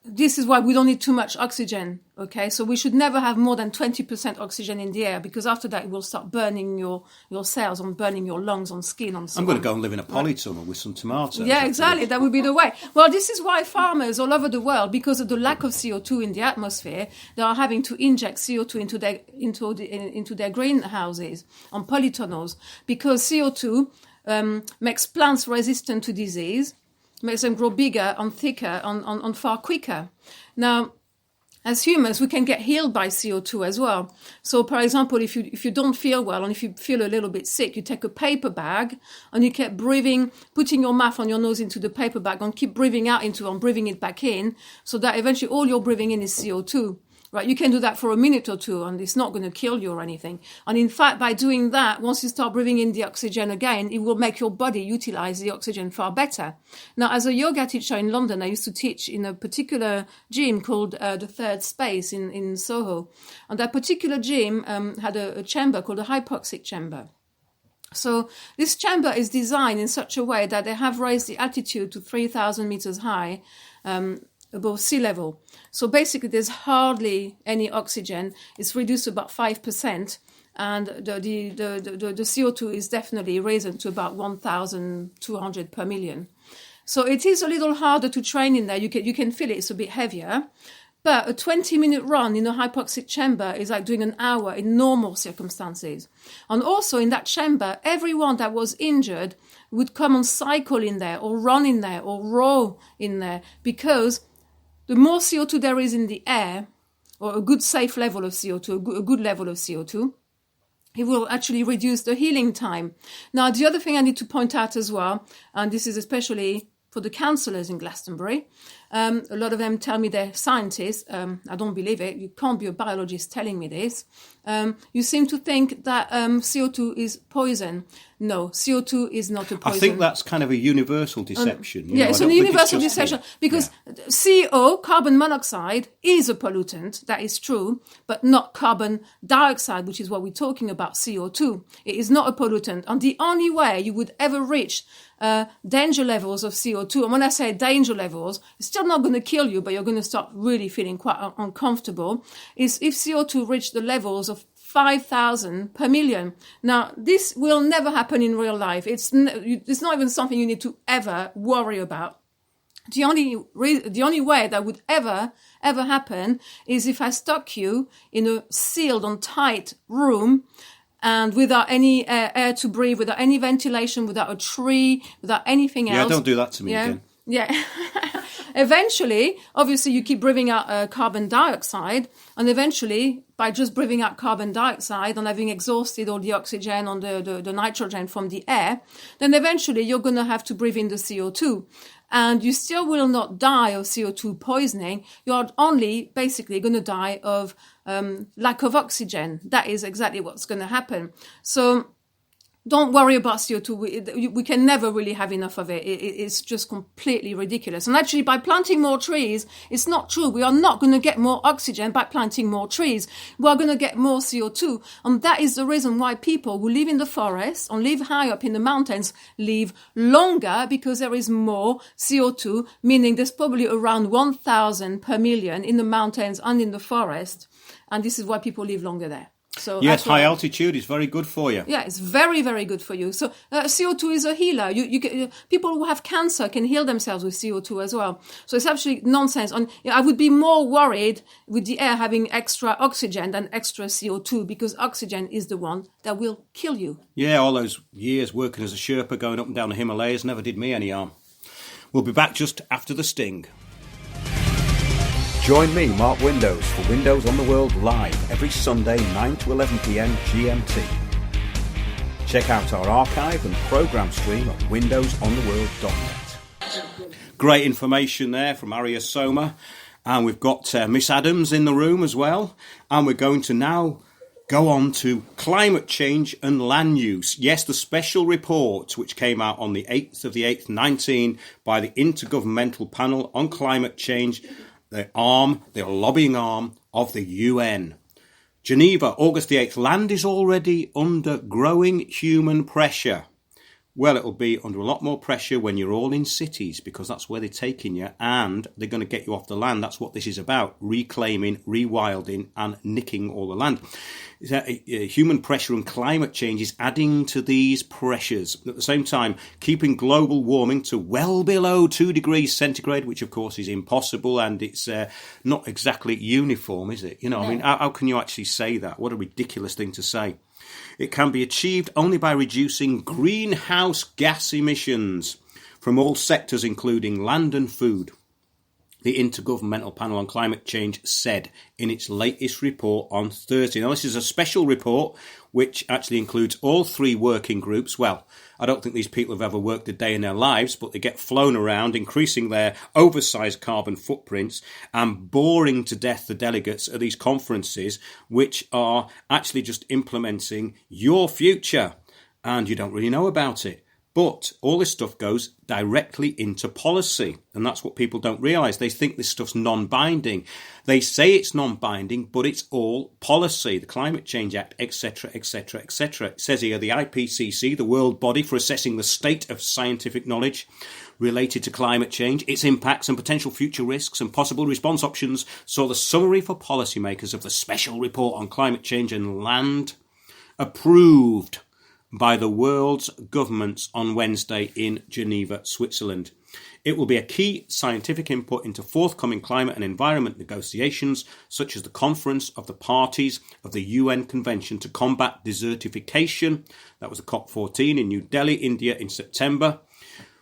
this is why we don't need too much oxygen, okay? So we should never have more than 20% oxygen in the air, because after that it will start burning your cells and burning your lungs on skin and so on. I'm going to go and live in a polytunnel with some tomatoes. Yeah, exactly. That would be the way. Well, this is why farmers all over the world, because of the lack of CO2 in the atmosphere, they are having to inject CO2 into their greenhouses on polytunnels, because CO2 makes plants resistant to disease, makes them grow bigger and thicker and far quicker. Now, as humans, we can get healed by CO2 as well. So, for example, if you don't feel well and if you feel a little bit sick, you take a paper bag and you keep breathing, putting your mouth and your nose into the paper bag and keep breathing out into and breathing it back in, so that eventually all you're breathing in is CO2. Right, you can do that for a minute or two and it's not going to kill you or anything. And in fact, by doing that, once you start breathing in the oxygen again, it will make your body utilize the oxygen far better. Now, as a yoga teacher in London, I used to teach in a particular gym called the Third Space in Soho. And that particular gym had a chamber called a hypoxic chamber. So this chamber is designed in such a way that they have raised the altitude to 3,000 meters high, above sea level. So basically there's hardly any oxygen. It's reduced to about 5%, and the CO2 is definitely risen to about 1,200 per million. So it is a little harder to train in there. You can feel it, it's a bit heavier. But a 20-minute run in a hypoxic chamber is like doing an hour in normal circumstances. And also in that chamber, everyone that was injured would come and cycle in there or run in there or row in there, because the more CO2 there is in the air, or a good safe level of CO2, a good level of CO2, it will actually reduce the healing time. Now, the other thing I need to point out as well, and this is especially for the counsellors in Glastonbury, a lot of them tell me they're scientists. I don't believe it. You can't be a biologist telling me this. You seem to think that CO2 is poison. No, CO2 is not a poison. I think that's kind of a universal deception. It's a universal deception, because CO, carbon monoxide, is a pollutant. That is true, but not carbon dioxide, which is what we're talking about, CO2. It is not a pollutant. And the only way you would ever reach danger levels of CO2, and when I say danger levels, it's still not going to kill you, but you're going to start really feeling quite uncomfortable, is if CO2 reached the levels of 5,000 per million. Now, this will never happen in real life. It's not even something you need to ever worry about. The only way that would ever happen is if I stuck you in a sealed and tight room, and without any air to breathe, without any ventilation, without a tree, without anything else. Yeah, don't do that to me again. Yeah. Eventually, obviously, you keep breathing out carbon dioxide, and eventually, by just breathing out carbon dioxide and having exhausted all the oxygen and the nitrogen from the air, then eventually you're going to have to breathe in the CO2. And you still will not die of CO2 poisoning. You're only basically going to die of lack of oxygen. That is exactly what's going to happen. So don't worry about CO2. We can never really have enough of it. It's just completely ridiculous. And actually, by planting more trees, it's not true. We are not going to get more oxygen by planting more trees. We are going to get more CO2. And that is the reason why people who live in the forest and live high up in the mountains live longer, because there is more CO2, meaning there's probably around 1,000 per million in the mountains and in the forest. And this is why people live longer there. So yes, high altitude is very good for you. Yeah, it's very, very good for you. So CO2 is a healer. People who have cancer can heal themselves with CO2 as well. So it's actually nonsense. And I would be more worried with the air having extra oxygen than extra CO2, because oxygen is the one that will kill you. Yeah, all those years working as a Sherpa going up and down the Himalayas never did me any harm. We'll be back just after the sting. Join me, Mark Windows, for Windows on the World live every Sunday 9 to 11 p.m. GMT. Check out our archive and programme stream at windowsontheworld.net. Great information there from Arya Soma. And we've got Miss Adams in the room as well. And we're going to now go on to climate change and land use. Yes, the special report which came out on the 8th of the 8th, 19 by the Intergovernmental Panel on Climate Change, the lobbying arm of the UN. Geneva, August the 8th. Land is already under growing human pressure. Well, it'll be under a lot more pressure when you're all in cities, because that's where they're taking you, and they're going to get you off the land. That's what this is about, reclaiming, rewilding and nicking all the land. Human pressure and climate change is adding to these pressures. At the same time, keeping global warming to well below 2 degrees centigrade, which of course is impossible, and it's not exactly uniform, is it? No. I mean, how can you actually say that? What a ridiculous thing to say. It can be achieved only by reducing greenhouse gas emissions from all sectors, including land and food, the Intergovernmental Panel on Climate Change said in its latest report on Thursday. Now, this is a special report which actually includes all 3 working groups. Well, I don't think these people have ever worked a day in their lives, but they get flown around, increasing their oversized carbon footprints and boring to death the delegates at these conferences, which are actually just implementing your future. And you don't really know about it. But all this stuff goes directly into policy, and that's what people don't realise. They think this stuff's non-binding. They say it's non-binding, but it's all policy. The Climate Change Act, etc., etc., etc. It says here the IPCC, the world body for assessing the state of scientific knowledge related to climate change, its impacts and potential future risks and possible response options, saw the summary for policymakers of the special report on climate change and land approved by the world's governments on Wednesday in Geneva, Switzerland. It will be a key scientific input into forthcoming climate and environment negotiations, such as the Conference of the Parties of the UN Convention to Combat Desertification. That was the COP14 in New Delhi, India in September,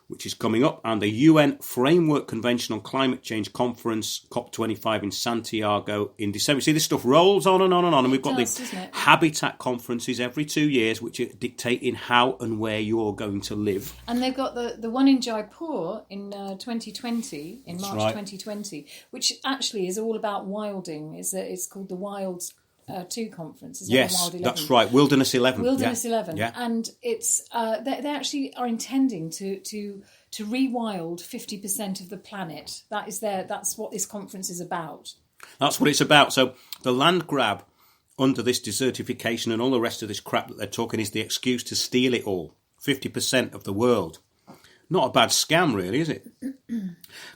which is coming up, and the UN Framework Convention on Climate Change Conference, COP25 in Santiago in December. See, this stuff rolls on and on and on, and we've got the habitat conferences every 2 years, which are dictating how and where you're going to live. And they've got the one in Jaipur in 2020, in March 2020, which actually is all about wilding. It's called the Wilds 2 conference. Yes, that's right. Wilderness 11. Wilderness 11. Yeah. And it's they actually are intending to rewild 50% of the planet. That's what this conference is about. That's what it's about. So the land grab under this desertification and all the rest of this crap that they're talking is the excuse to steal it all. 50% of the world. Not a bad scam, really, is it?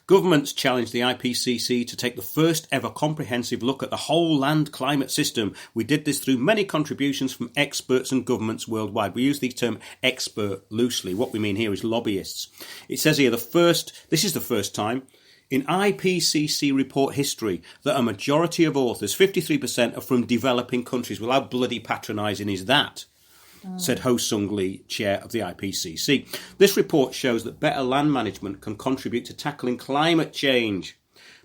Governments challenged the IPCC to take the first ever comprehensive look at the whole land climate system. We did this through many contributions from experts and governments worldwide. We use the term expert loosely. What we mean here is lobbyists. It says here this is the first time in IPCC report history that a majority of authors, 53%, are from developing countries. Well, how bloody patronising is that? Said Ho Sung Lee, chair of the IPCC. This report shows that better land management can contribute to tackling climate change.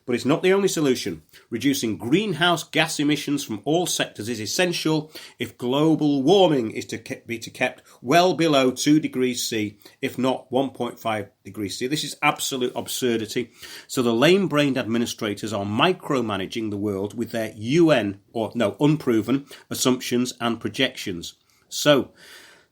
But it's not the only solution. Reducing greenhouse gas emissions from all sectors is essential if global warming is to be kept well below 2 degrees C, if not 1.5 degrees C. This is absolute absurdity. So the lame-brained administrators are micromanaging the world with their unproven assumptions and projections. So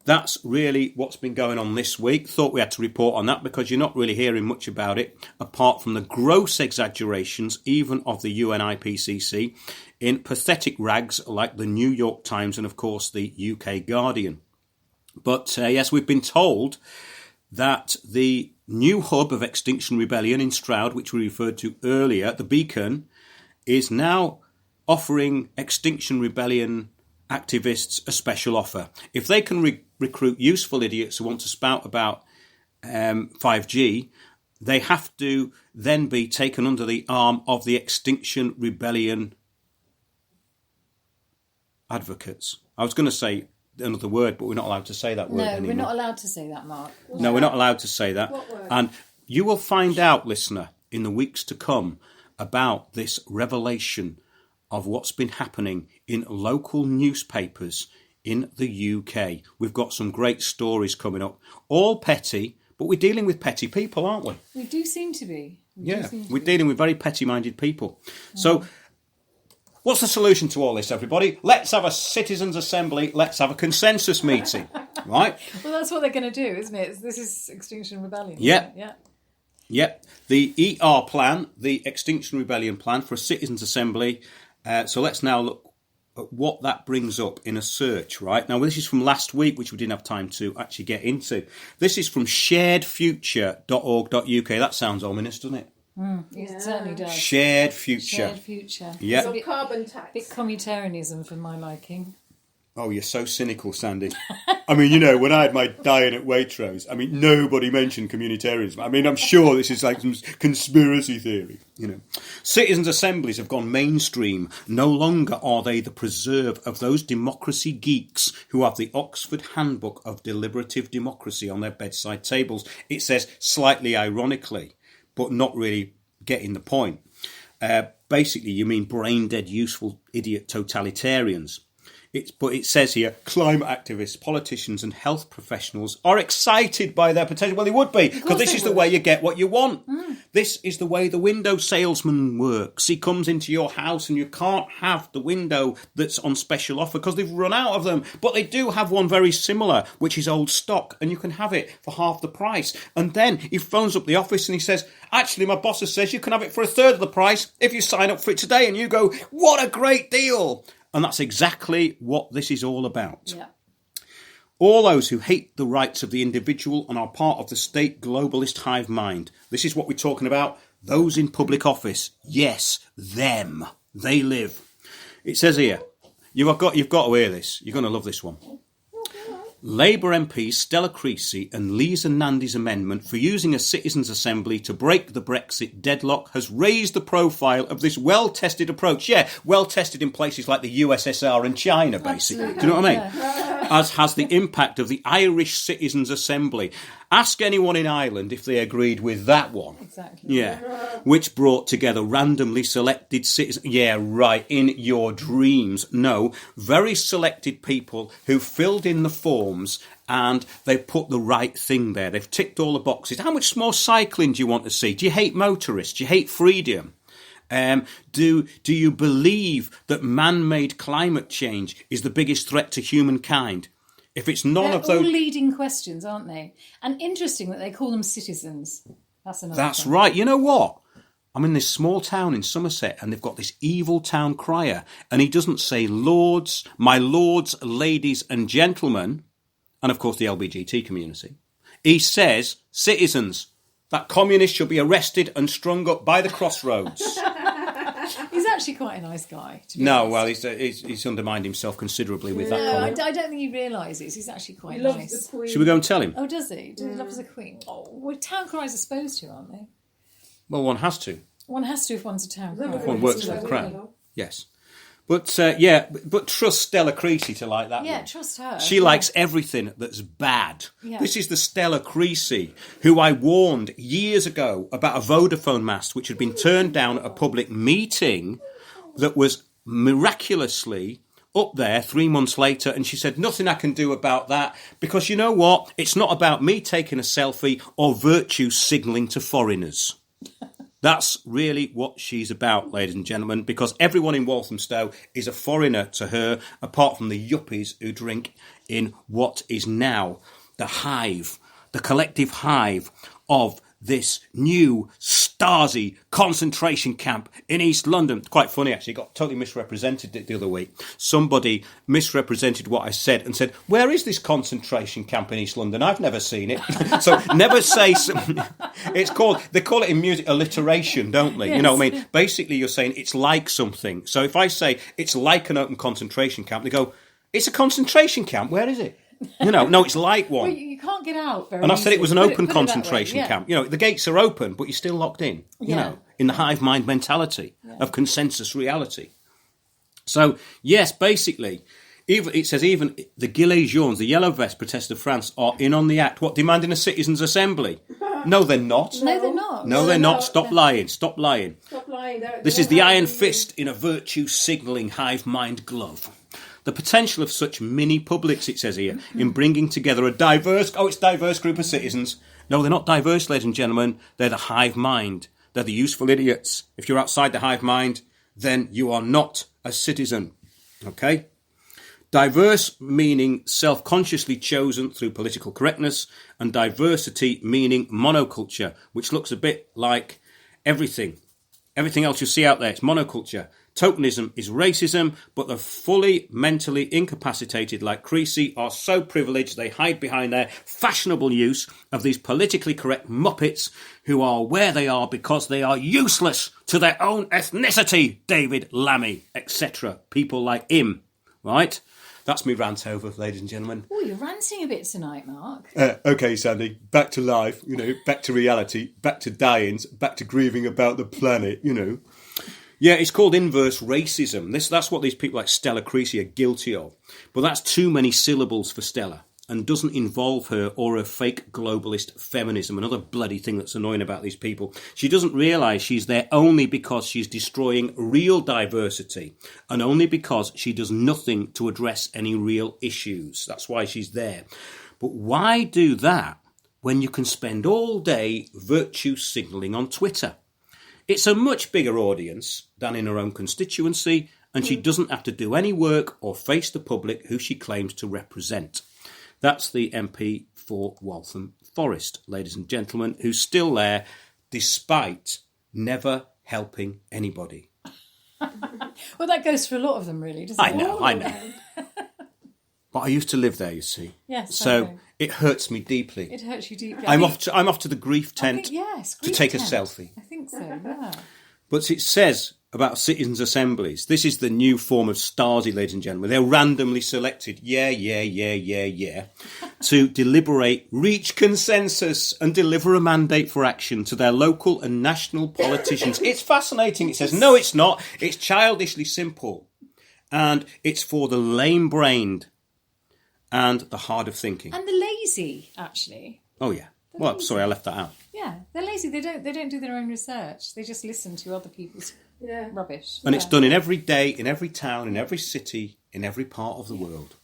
that's really what's been going on this week. Thought we had to report on that because you're not really hearing much about it, apart from the gross exaggerations, even of the UN IPCC, in pathetic rags like the New York Times and, of course, the UK Guardian. But, yes, we've been told that the new hub of Extinction Rebellion in Stroud, which we referred to earlier, the Beacon, is now offering Extinction Rebellion activists a special offer. If they can recruit useful idiots who want to spout about 5G, they have to then be taken under the arm of the Extinction Rebellion advocates. I was going to say another word, but we're not allowed to say that word anymore. No, we're not allowed to say that, Mark. No, we're not allowed to say that. What word? And you will find out, listener, in the weeks to come about this revelation of what's been happening in local newspapers in the UK. We've got some great stories coming up, all petty, But we're dealing with petty people, aren't we? We do seem to be. We're dealing with very petty-minded people. So what's the solution to all this, everybody? Let's have a citizens' assembly. Let's have a consensus meeting, right? Well, that's what they're going to do, isn't it? This is Extinction Rebellion. Yeah. Yeah. Yep. The ER plan, the Extinction Rebellion plan for a citizens' assembly. So let's now look at what that brings up in a search, right? Now, this is from last week, which we didn't have time to actually get into. This is from sharedfuture.org.uk. That sounds ominous, doesn't it? It certainly does. Shared future. Shared future. Yeah. It's a Carbon tax. bit communitarianism for my liking. Oh, you're so cynical, Sandy. I mean, you know, when I had my dine at Waitrose, I mean, nobody mentioned communitarianism. I mean, I'm sure this is like some conspiracy theory, you know. Citizens' assemblies have gone mainstream. No longer are they the preserve of those democracy geeks who have the Oxford Handbook of Deliberative Democracy on their bedside tables. It says slightly ironically, but not really getting the point. Basically, you mean brain-dead, useful, idiot totalitarians. But it says here, climate activists, politicians and health professionals are excited by their potential. Well, they would be, because this is the way you get what you want. This is the way the window salesman works. He comes into your house and you can't have the window that's on special offer because they've run out of them. But they do have one very similar, which is old stock, and you can have it for half the price. And then he phones up the office and he says, actually, my boss says you can have it for a third of the price if you sign up for it today. And you go, what a great deal. And that's exactly what this is all about. Yeah. All those who hate the rights of the individual and are part of the state globalist hive mind. This is what we're talking about. Those in public office. Yes, them. They live. It says here, you've got to hear this. You're going to love this one. Labour MPs Stella Creasy and Lisa Nandy's amendment for using a citizens' assembly to break the Brexit deadlock has raised the profile of this well-tested approach. Yeah, well-tested in places like the USSR and China, basically. Absolutely. Do you know what I mean? Yeah. As has the impact of the Irish Citizens' Assembly. Ask anyone in Ireland if they agreed with that one. Exactly. Yeah, which brought together randomly selected citizens. Yeah, right, in your dreams. No, very selected people who filled in the forms and they put the right thing there. They've ticked all the boxes. How much more cycling do you want to see? Do you hate motorists? Do you hate freedom? Do you believe that man-made climate change is the biggest threat to humankind? If it's none They're of those... all leading questions, aren't they? And interesting that they call them citizens. That's another That's thing. right. You know what? I'm in this small town in Somerset and they've got this evil town crier and he doesn't say lords, my lords, ladies and gentlemen, and of course the LBGT community. He says citizens. That communist should be arrested and strung up by the crossroads. He's actually quite a nice guy. To be No, honest. well, he's undermined himself considerably with No, that I comment. don't think he realises. He's actually quite He loves nice. the Queen. Should we go and tell him? Oh, does he? Does he love as a queen? Oh, well, town criers are supposed to, aren't they? Well, one has to. One has to if one's a town crier. One works for the crown. Yes. But trust Stella Creasy to like that Yeah, one. trust her. She likes everything that's bad. Yeah. This is the Stella Creasy who I warned years ago about a Vodafone mast which had been turned down at a public meeting that was miraculously up there 3 months later, and she said, nothing I can do about that, because you know what? It's not about me taking a selfie or virtue signalling to foreigners. That's really what she's about, ladies and gentlemen, because everyone in Walthamstow is a foreigner to her, apart from the yuppies who drink in what is now the hive, the collective hive of this new Stasi concentration camp in East London. Quite funny, actually. Got totally misrepresented the other week. Somebody misrepresented what I said and said, where is this concentration camp in East London? I've never seen it. So never say something. They call it in music alliteration, don't they? Yes. You know what I mean? Basically, you're saying it's like something. So if I say it's like an open concentration camp, they go, it's a concentration camp. Where is it? You know, no, it's like one. Well, you can't get out very And I said it was an easily. open Put it that way, concentration yeah. camp. You know, the gates are open, but you're still locked in, you Yeah. know, in the hive mind mentality of consensus reality. So, yes, basically, it says even the Gilets Jaunes, the Yellow Vest protesters of France, are in on the act. What, demanding a citizens' assembly? No, they're not. No, they're not. No, they're not. Stop lying. Stop lying. Stop lying. This is the iron fist in a virtue signalling hive mind glove. The potential of such mini publics, it says here, in bringing together a diverse group of citizens. No, they're not diverse, ladies and gentlemen. They're the hive mind. They're the useful idiots. If you're outside the hive mind, then you are not a citizen. Okay? Diverse meaning self-consciously chosen through political correctness, and diversity meaning monoculture, which looks a bit like everything. Everything else you see out there, it's monoculture. Tokenism is racism, but the fully mentally incapacitated like Creasy are so privileged they hide behind their fashionable use of these politically correct muppets who are where they are because they are useless to their own ethnicity, David Lammy, etc. People like him, right? That's me rant over, ladies and gentlemen. Oh, you're ranting a bit tonight, Mark. Okay, Sandy, back to life, back to reality, back to dyings, back to grieving about the planet, Yeah, it's called inverse racism. That's what these people like Stella Creasy are guilty of. But that's too many syllables for Stella and doesn't involve her or her fake globalist feminism, another bloody thing that's annoying about these people. She doesn't realise she's there only because she's destroying real diversity and only because she does nothing to address any real issues. That's why she's there. But why do that when you can spend all day virtue signalling on Twitter? It's a much bigger audience than in her own constituency, and she doesn't have to do any work or face the public who she claims to represent. That's the MP for Waltham Forest, ladies and gentlemen, who's still there despite never helping anybody. Well, that goes for a lot of them, really, doesn't it? I know. But I used to live there, you see. Yes. So it hurts me deeply. It hurts you deeply. I'm off to the grief tent to take a selfie. I think so, yeah. But it says about citizens' assemblies, this is the new form of Stasi, ladies and gentlemen. They're randomly selected, to deliberate, reach consensus and deliver a mandate for action to their local and national politicians. It's fascinating. It says, no, it's not. It's childishly simple. And it's for the lame-brained and the hard of thinking. And the lazy, actually. Oh, yeah. Well, sorry, I left that out. Yeah, they're lazy. They don't do their own research. They just listen to other people's rubbish. And it's done in every day, in every town, in every city, in every part of the world.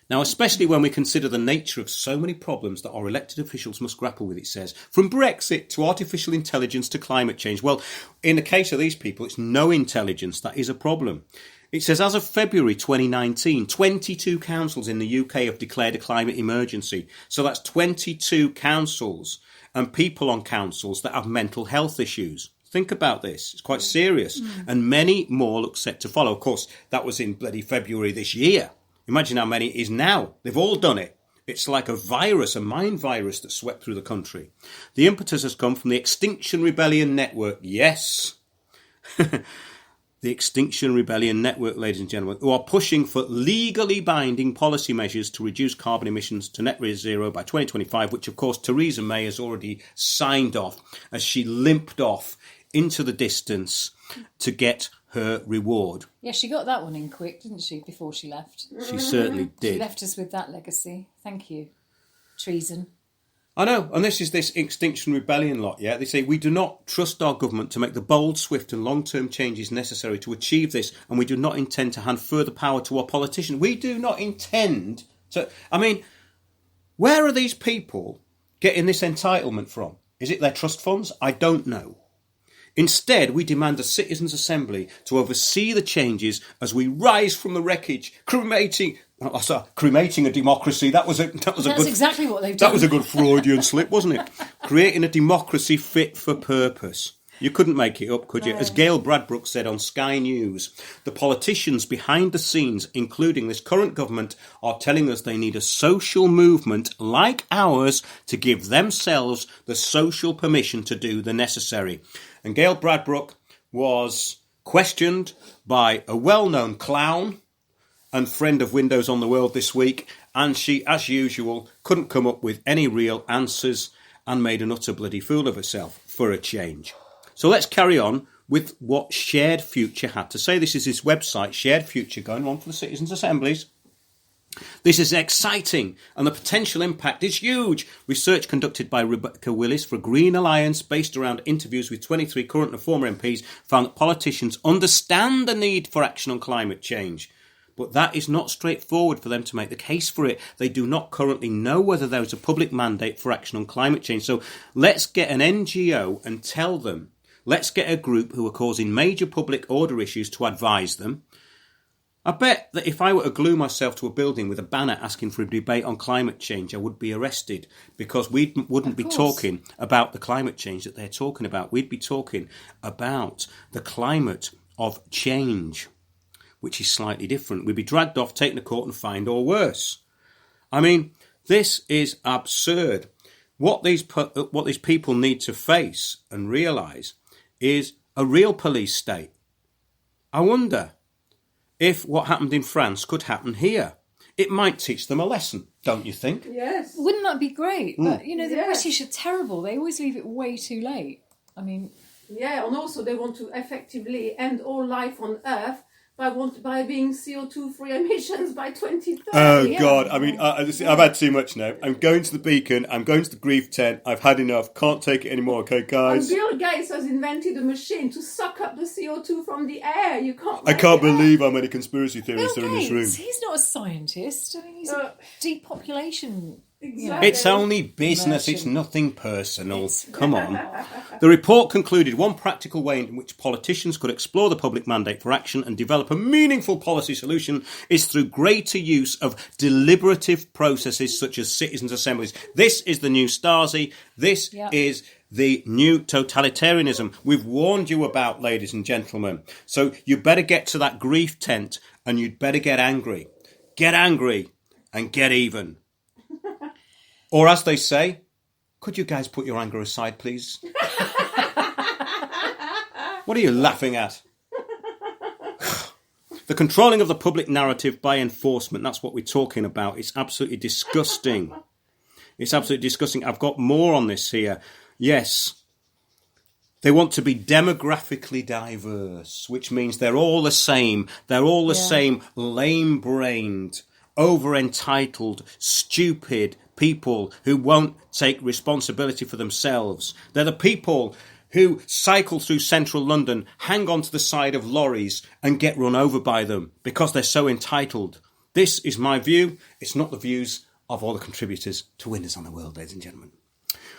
Now, especially when we consider the nature of so many problems that our elected officials must grapple with, it says, from Brexit to artificial intelligence to climate change. Well, in the case of these people, it's no intelligence that is a problem. It says, as of February 2019, 22 councils in the UK have declared a climate emergency. So that's 22 councils and people on councils that have mental health issues. Think about this. It's quite serious. And many more look set to follow. Of course, that was in bloody February this year. Imagine how many it is now. They've all done it. It's like a virus, a mind virus that swept through the country. The impetus has come from the Extinction Rebellion Network. Yes. The Extinction Rebellion Network, ladies and gentlemen, who are pushing for legally binding policy measures to reduce carbon emissions to net zero by 2025, which, of course, Theresa May has already signed off as she limped off into the distance to get her reward. Yeah, she got that one in quick, didn't she, before she left? She certainly did. She left us with that legacy. Thank you. Treason. I know, and this is this Extinction Rebellion lot, yeah? They say, we do not trust our government to make the bold, swift and long-term changes necessary to achieve this, and we do not intend to hand further power to our politicians. We do not intend to... I mean, where are these people getting this entitlement from? Is it their trust funds? I don't know. Instead, we demand a citizens' assembly to oversee the changes as we rise from the wreckage, cremating a democracy. That's exactly what they've done. That was a good Freudian slip, wasn't it? Creating a democracy fit for purpose. You couldn't make it up, could you? As Gail Bradbrook said on Sky News, the politicians behind the scenes, including this current government, are telling us they need a social movement like ours to give themselves the social permission to do the necessary. And Gail Bradbrook was questioned by a well-known clown and friend of Windows on the World this week, and she, as usual, couldn't come up with any real answers and made an utter bloody fool of herself for a change. So let's carry on with what Shared Future had to say. This is his website, Shared Future, going on for the citizens' assemblies. This is exciting and the potential impact is huge. Research conducted by Rebecca Willis for Green Alliance, based around interviews with 23 current and former MPs, found that politicians understand the need for action on climate change. But that is not straightforward for them to make the case for it. They do not currently know whether there is a public mandate for action on climate change. So let's get an NGO and tell them. Let's get a group who are causing major public order issues to advise them. I bet that if I were to glue myself to a building with a banner asking for a debate on climate change, I would be arrested, because we wouldn't be talking about the climate change that they're talking about. We'd be talking about the climate of change, which is slightly different. We'd be dragged off, taken to court and fined, or worse. I mean, this is absurd. What these people need to face and realise is a real police state. I wonder if what happened in France could happen here. It might teach them a lesson, don't you think? Yes. Wouldn't that be great? But, you know, the Yes. British are terrible. They always leave it way too late. I mean, Yeah, and also they want to effectively end all life on Earth by being CO2-free emissions by 2030. Oh, Yeah. God. I mean, I've had too much now. I'm going to the Beacon. I'm going to the grief tent. I've had enough. Can't take it anymore. Okay, And guys? Bill Gates has invented a machine to suck up the CO2 from the air. You can't. I make can't it up. believe how many conspiracy Bill theorists are in this room. Gates, he's not a scientist. I mean, he's a depopulation. Exactly. It's only business, it's Merchant. nothing personal. Come on. The report concluded one practical way in which politicians could explore the public mandate for action and develop a meaningful policy solution is through greater use of deliberative processes such as citizens' assemblies. This is the new Stasi. This Yeah. is the new totalitarianism we've warned you about, ladies and gentlemen. So you better get to that grief tent and you'd better get angry. Get angry and get even. Or as they say, could you guys put your anger aside, please? What are you laughing at? The controlling of the public narrative by enforcement, that's what we're talking about. It's absolutely disgusting. It's absolutely disgusting. I've got more on this here. Yes. They want to be demographically diverse, which means they're all the same. They're all the same lame-brained, over-entitled, stupid people who won't take responsibility for themselves. They're the people who cycle through central London, hang onto the side of lorries and get run over by them because they're so entitled. This is my view. It's not the views of all the contributors to Windows on the World, ladies and gentlemen.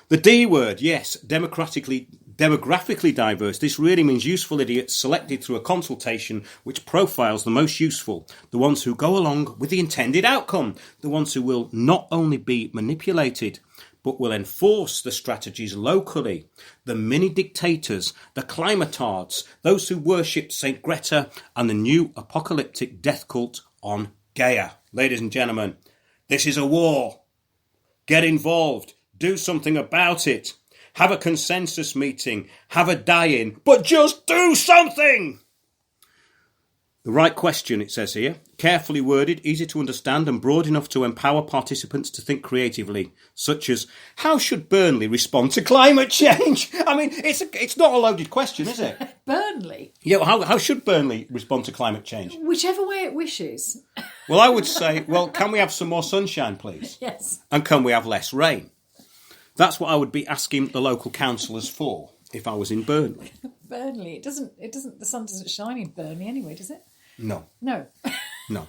The D word, yes, demographically diverse. This really means useful idiots selected through a consultation which profiles the most useful, the ones who go along with the intended outcome, the ones who will not only be manipulated, but will enforce the strategies locally, the mini-dictators, the climatards, those who worship St. Greta and the new apocalyptic death cult on Gaia. Ladies and gentlemen, this is a war. Get involved. Do something about it. Have a consensus meeting. Have a die-in. But just do something! The right question, it says here, carefully worded, easy to understand and broad enough to empower participants to think creatively, such as, how should Burnley respond to climate change? I mean, it's not a loaded question, is it? Burnley, Yeah, how should Burnley respond to climate change? whichever way it wishes. Well, I would say, well, can we have some more sunshine, please? Yes. And can we have less rain? That's what I would be asking the local councillors for if I was in Burnley. Burnley. It doesn't. The sun doesn't shine in Burnley anyway, does it? No. No. No.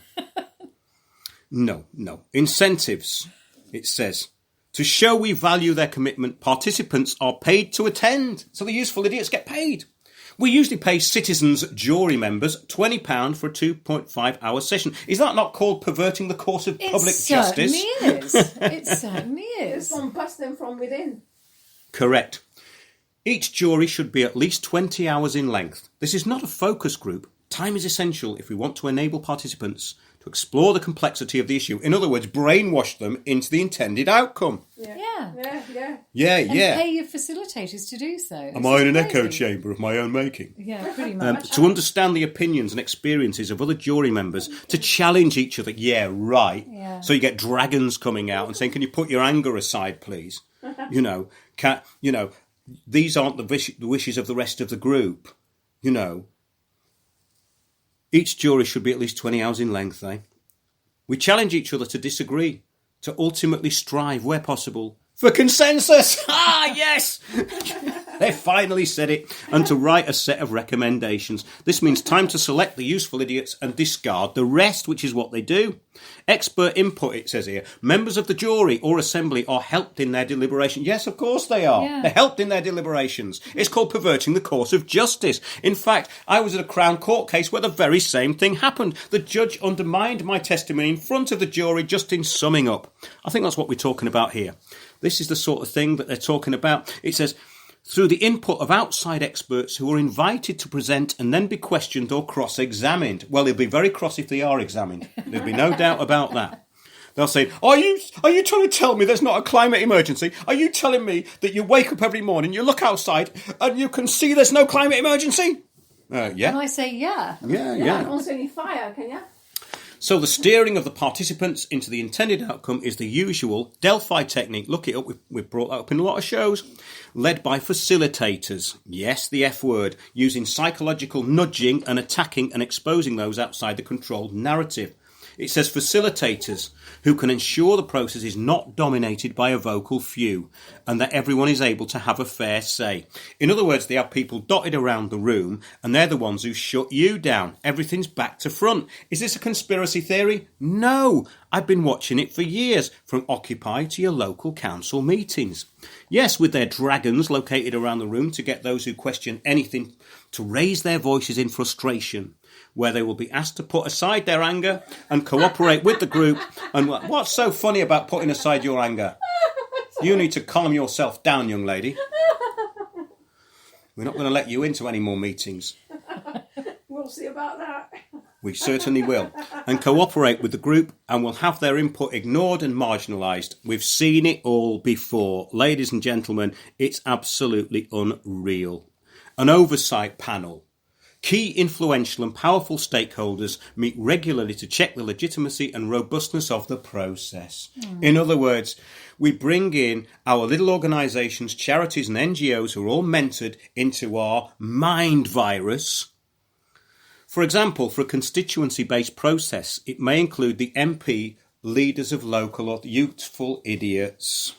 No. Incentives, it says. To show we value their commitment, participants are paid to attend. So the useful idiots get paid. We usually pay citizens, jury members, £20 for a 2.5-hour session. Is that not called perverting the course of public justice? It certainly is. It's bust them from within. Correct. Each jury should be at least 20 hours in length. This is not a focus group. Time is essential if we want to enable participants to explore the complexity of the issue. In other words, brainwash them into the intended outcome. Yeah. Yeah, And yeah. pay your facilitators to do so. Am I in an echo chamber of my own making? Yeah, pretty much. To understand the opinions and experiences of other jury members, to challenge each other. Yeah, right. Yeah. So you get dragons coming out and saying, "Can you put your anger aside, please?" These aren't the wishes of the rest of the group. Each jury should be at least 20 hours in length. We challenge each other to disagree, to ultimately strive, where possible, for consensus. Ah, yes. They finally said it, and to write a set of recommendations. This means time to select the useful idiots and discard the rest, which is what they do. Expert input, it says here. Members of the jury or assembly are helped in their deliberation. Yes, of course they are. Yeah. They're helped in their deliberations. It's called perverting the course of justice. In fact, I was at a Crown Court case where the very same thing happened. The judge undermined my testimony in front of the jury just in summing up. I think that's what we're talking about here. This is the sort of thing that they're talking about. It says, through the input of outside experts who are invited to present and then be questioned or cross-examined. Well, they'll be very cross if they are examined. There'll be no doubt about that. They'll say, are you trying to tell me there's not a climate emergency? Are you telling me that you wake up every morning, you look outside, and you can see there's no climate emergency? Yeah. And I say, yeah. Yeah. Don't see any fire, can you? So the steering of the participants into the intended outcome is the usual Delphi technique. Look it up. We've brought that up in a lot of shows. Led by facilitators. Yes, the F word. Using psychological nudging and attacking and exposing those outside the controlled narrative. It says facilitators who can ensure the process is not dominated by a vocal few and that everyone is able to have a fair say. In other words, they have people dotted around the room and they're the ones who shut you down. Everything's back to front. Is this a conspiracy theory? No. I've been watching it for years, from Occupy to your local council meetings. Yes, with their dragons located around the room to get those who question anything to raise their voices in frustration, where they will be asked to put aside their anger and cooperate with the group. And what's so funny about putting aside your anger? You need to calm yourself down, young lady. We're not going to let you into any more meetings. We'll see about that. We certainly will. And cooperate with the group and will have their input ignored and marginalised. We've seen it all before. Ladies and gentlemen, it's absolutely unreal. An oversight panel. Key influential and powerful stakeholders meet regularly to check the legitimacy and robustness of the process. In other words, we bring in our little organisations, charities and NGOs who are all mentored into our mind virus. For example, for a constituency-based process, it may include the MP, leaders of local or youthful idiots,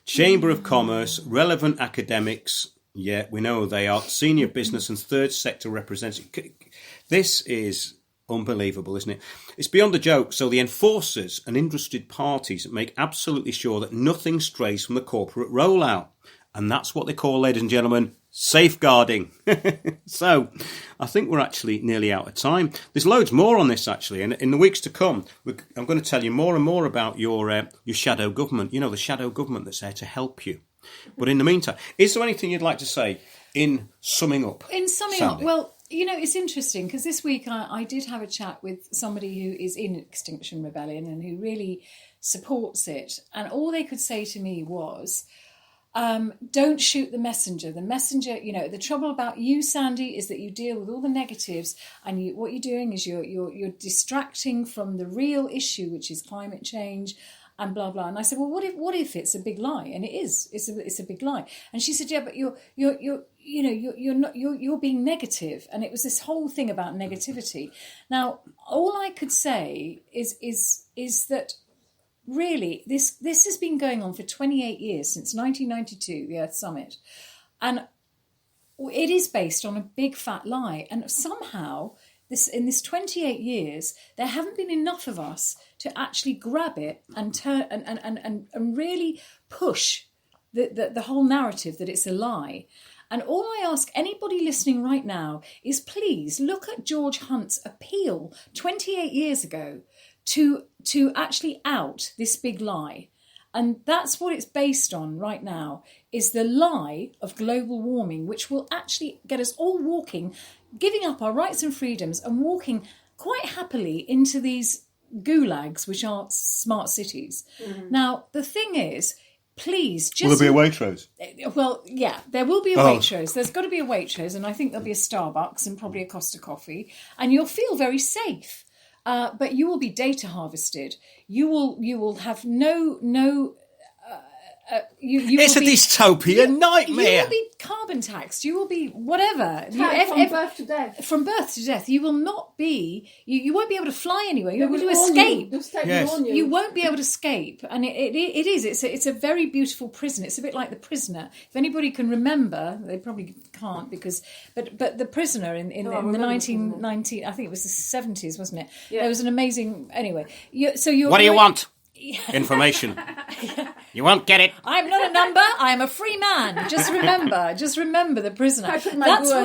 Chamber of Commerce, relevant academics. Yeah, we know they are senior business and third sector representatives. This is unbelievable, isn't it? It's beyond a joke. So the enforcers and interested parties make absolutely sure that nothing strays from the corporate rollout. And that's what they call, ladies and gentlemen, safeguarding. So I think we're actually nearly out of time. There's loads more on this, actually. And in the weeks to come, I'm going to tell you more and more about your shadow government. You know, the shadow government that's there to help you. But in the meantime, is there anything you'd like to say in summing up? In summing Sandy? up, well, you know, it's interesting because this week I did have a chat with somebody who is in Extinction Rebellion and who really supports it. And all they could say to me was, don't shoot the messenger. The messenger, you know, the trouble about you, Sandy, is that you deal with all the negatives, and what you're doing is you're distracting from the real issue, which is climate change. And blah blah. And I said, well, what if it's a big lie? And it is. It's a big lie. And she said, yeah, but you're being negative. And it was this whole thing about negativity. Now, all I could say is that really this has been going on for 28 years, since 1992, the Earth Summit, and it is based on a big fat lie. And somehow, in this 28 years, there haven't been enough of us to actually grab it and turn and really push the whole narrative that it's a lie. And all I ask anybody listening right now is please look at George Hunt's appeal 28 years ago to actually out this big lie. And that's what it's based on right now, is the lie of global warming, which will actually get us all walking, giving up our rights and freedoms and walking quite happily into these gulags, which are smart cities. Now, the thing is, please just... Will there be a Waitrose? Well, yeah, there will be a Waitrose. There's got to be a Waitrose, and I think there'll be a Starbucks and probably a Costa Coffee, and you'll feel very safe. But you will be data harvested. You will have no It's a dystopian nightmare. You will be carbon taxed. You will be whatever. From birth to death. From birth to death, you will not be. You won't be able to fly anywhere. You'll be able to escape. Yes. You won't be able to escape, and it is. It's a very beautiful prison. It's a bit like The Prisoner. If anybody can remember, they probably can't but The Prisoner in the 1990, I think it was the 70s, wasn't it? Yeah. There was an amazing. Anyway, What do you want? Information. You won't get it. I'm not a number. I am a free man. Just remember The Prisoner.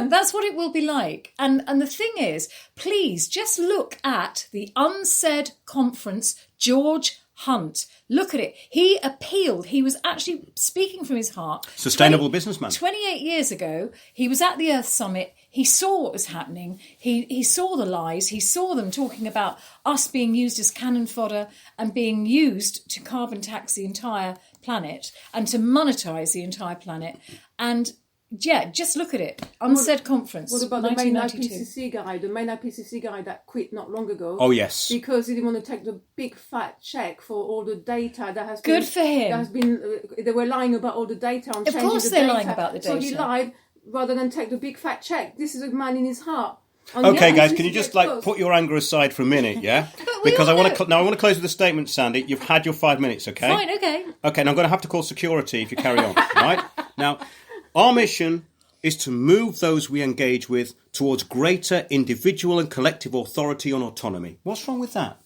That's what it will be like. And the thing is, please just look at the unsaid conference. George Hunt. Look at it. He appealed. He was actually speaking from his heart. Sustainable businessman. 28 years ago, he was at the Earth Summit. He saw what was happening. He saw the lies. He saw them talking about us being used as cannon fodder and being used to carbon tax the entire planet and to monetize the entire planet. And yeah, just look at it. Unsaid conference. What about the main 1992. IPCC guy that quit not long ago? Oh, yes. Because he didn't want to take the big fat check for all the data that has Good for him. They were lying about all the data. Of course they're lying about the data. So he lied rather than take the big fat check. This is a man in his heart. Okay, guys, can you just put your anger aside for a minute, yeah? Because I want to close with a statement, Sandy. You've had your 5 minutes, okay? Fine, okay. Okay, now I'm going to have to call security if you carry on, right? Now, our mission is to move those we engage with towards greater individual and collective authority and autonomy. What's wrong with that?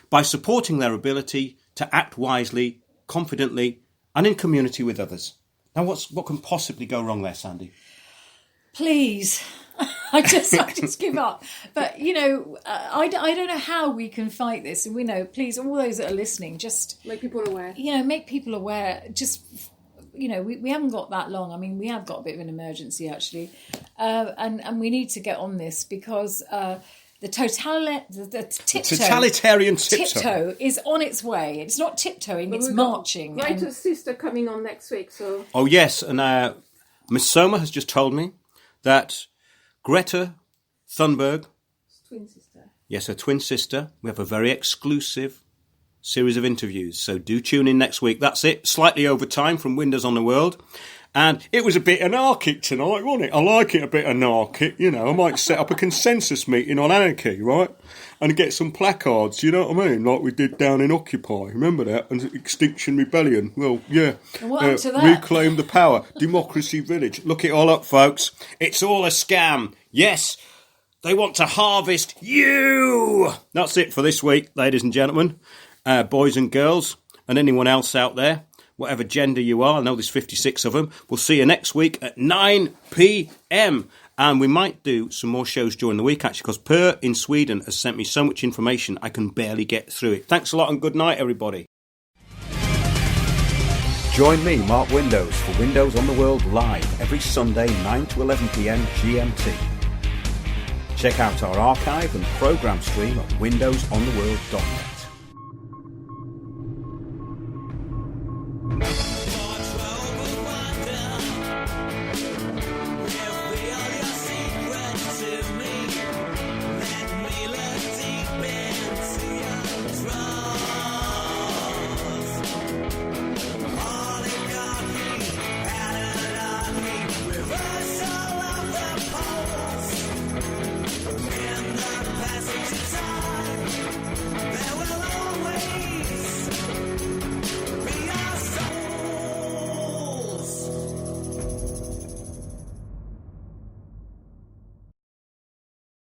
By supporting their ability to act wisely, confidently, and in community with others. Now, what can possibly go wrong there, Sandy? Please. I just give up. But, I don't know how we can fight this. And we know, please, all those that are listening, just... Make people aware. Make people aware. Just, we haven't got that long. I mean, we have got a bit of an emergency, actually. And we need to get on this because the totalitarian tiptoe is on its way. It's not tiptoeing, it's marching. Greta sister coming on next week. So. Oh, yes. And Miss Soma has just told me that Greta Thunberg, twin sister. Yes, her twin sister. We have a very exclusive series of interviews, so do tune in next week. That's it, slightly over time from Windows on the World. And it was a bit anarchic tonight, wasn't it? I like it a bit anarchic, I might set up a consensus meeting on anarchy, right? And get some placards, you know what I mean? Like we did down in Occupy, remember that? And Extinction Rebellion, well, yeah. And what happened to that? Reclaim the Power, Democracy Village. Look it all up, folks. It's all a scam. Yes, they want to harvest you. That's it for this week, ladies and gentlemen, boys and girls, and anyone else out there. Whatever gender you are, I know there's 56 of them. We'll see you next week at 9 p.m. And we might do some more shows during the week, actually, because Per in Sweden has sent me so much information I can barely get through it. Thanks a lot and good night, everybody. Join me, Mark Windows, for Windows on the World live every Sunday, 9 to 11 p.m. GMT. Check out our archive and programme stream at windowsontheworld.net.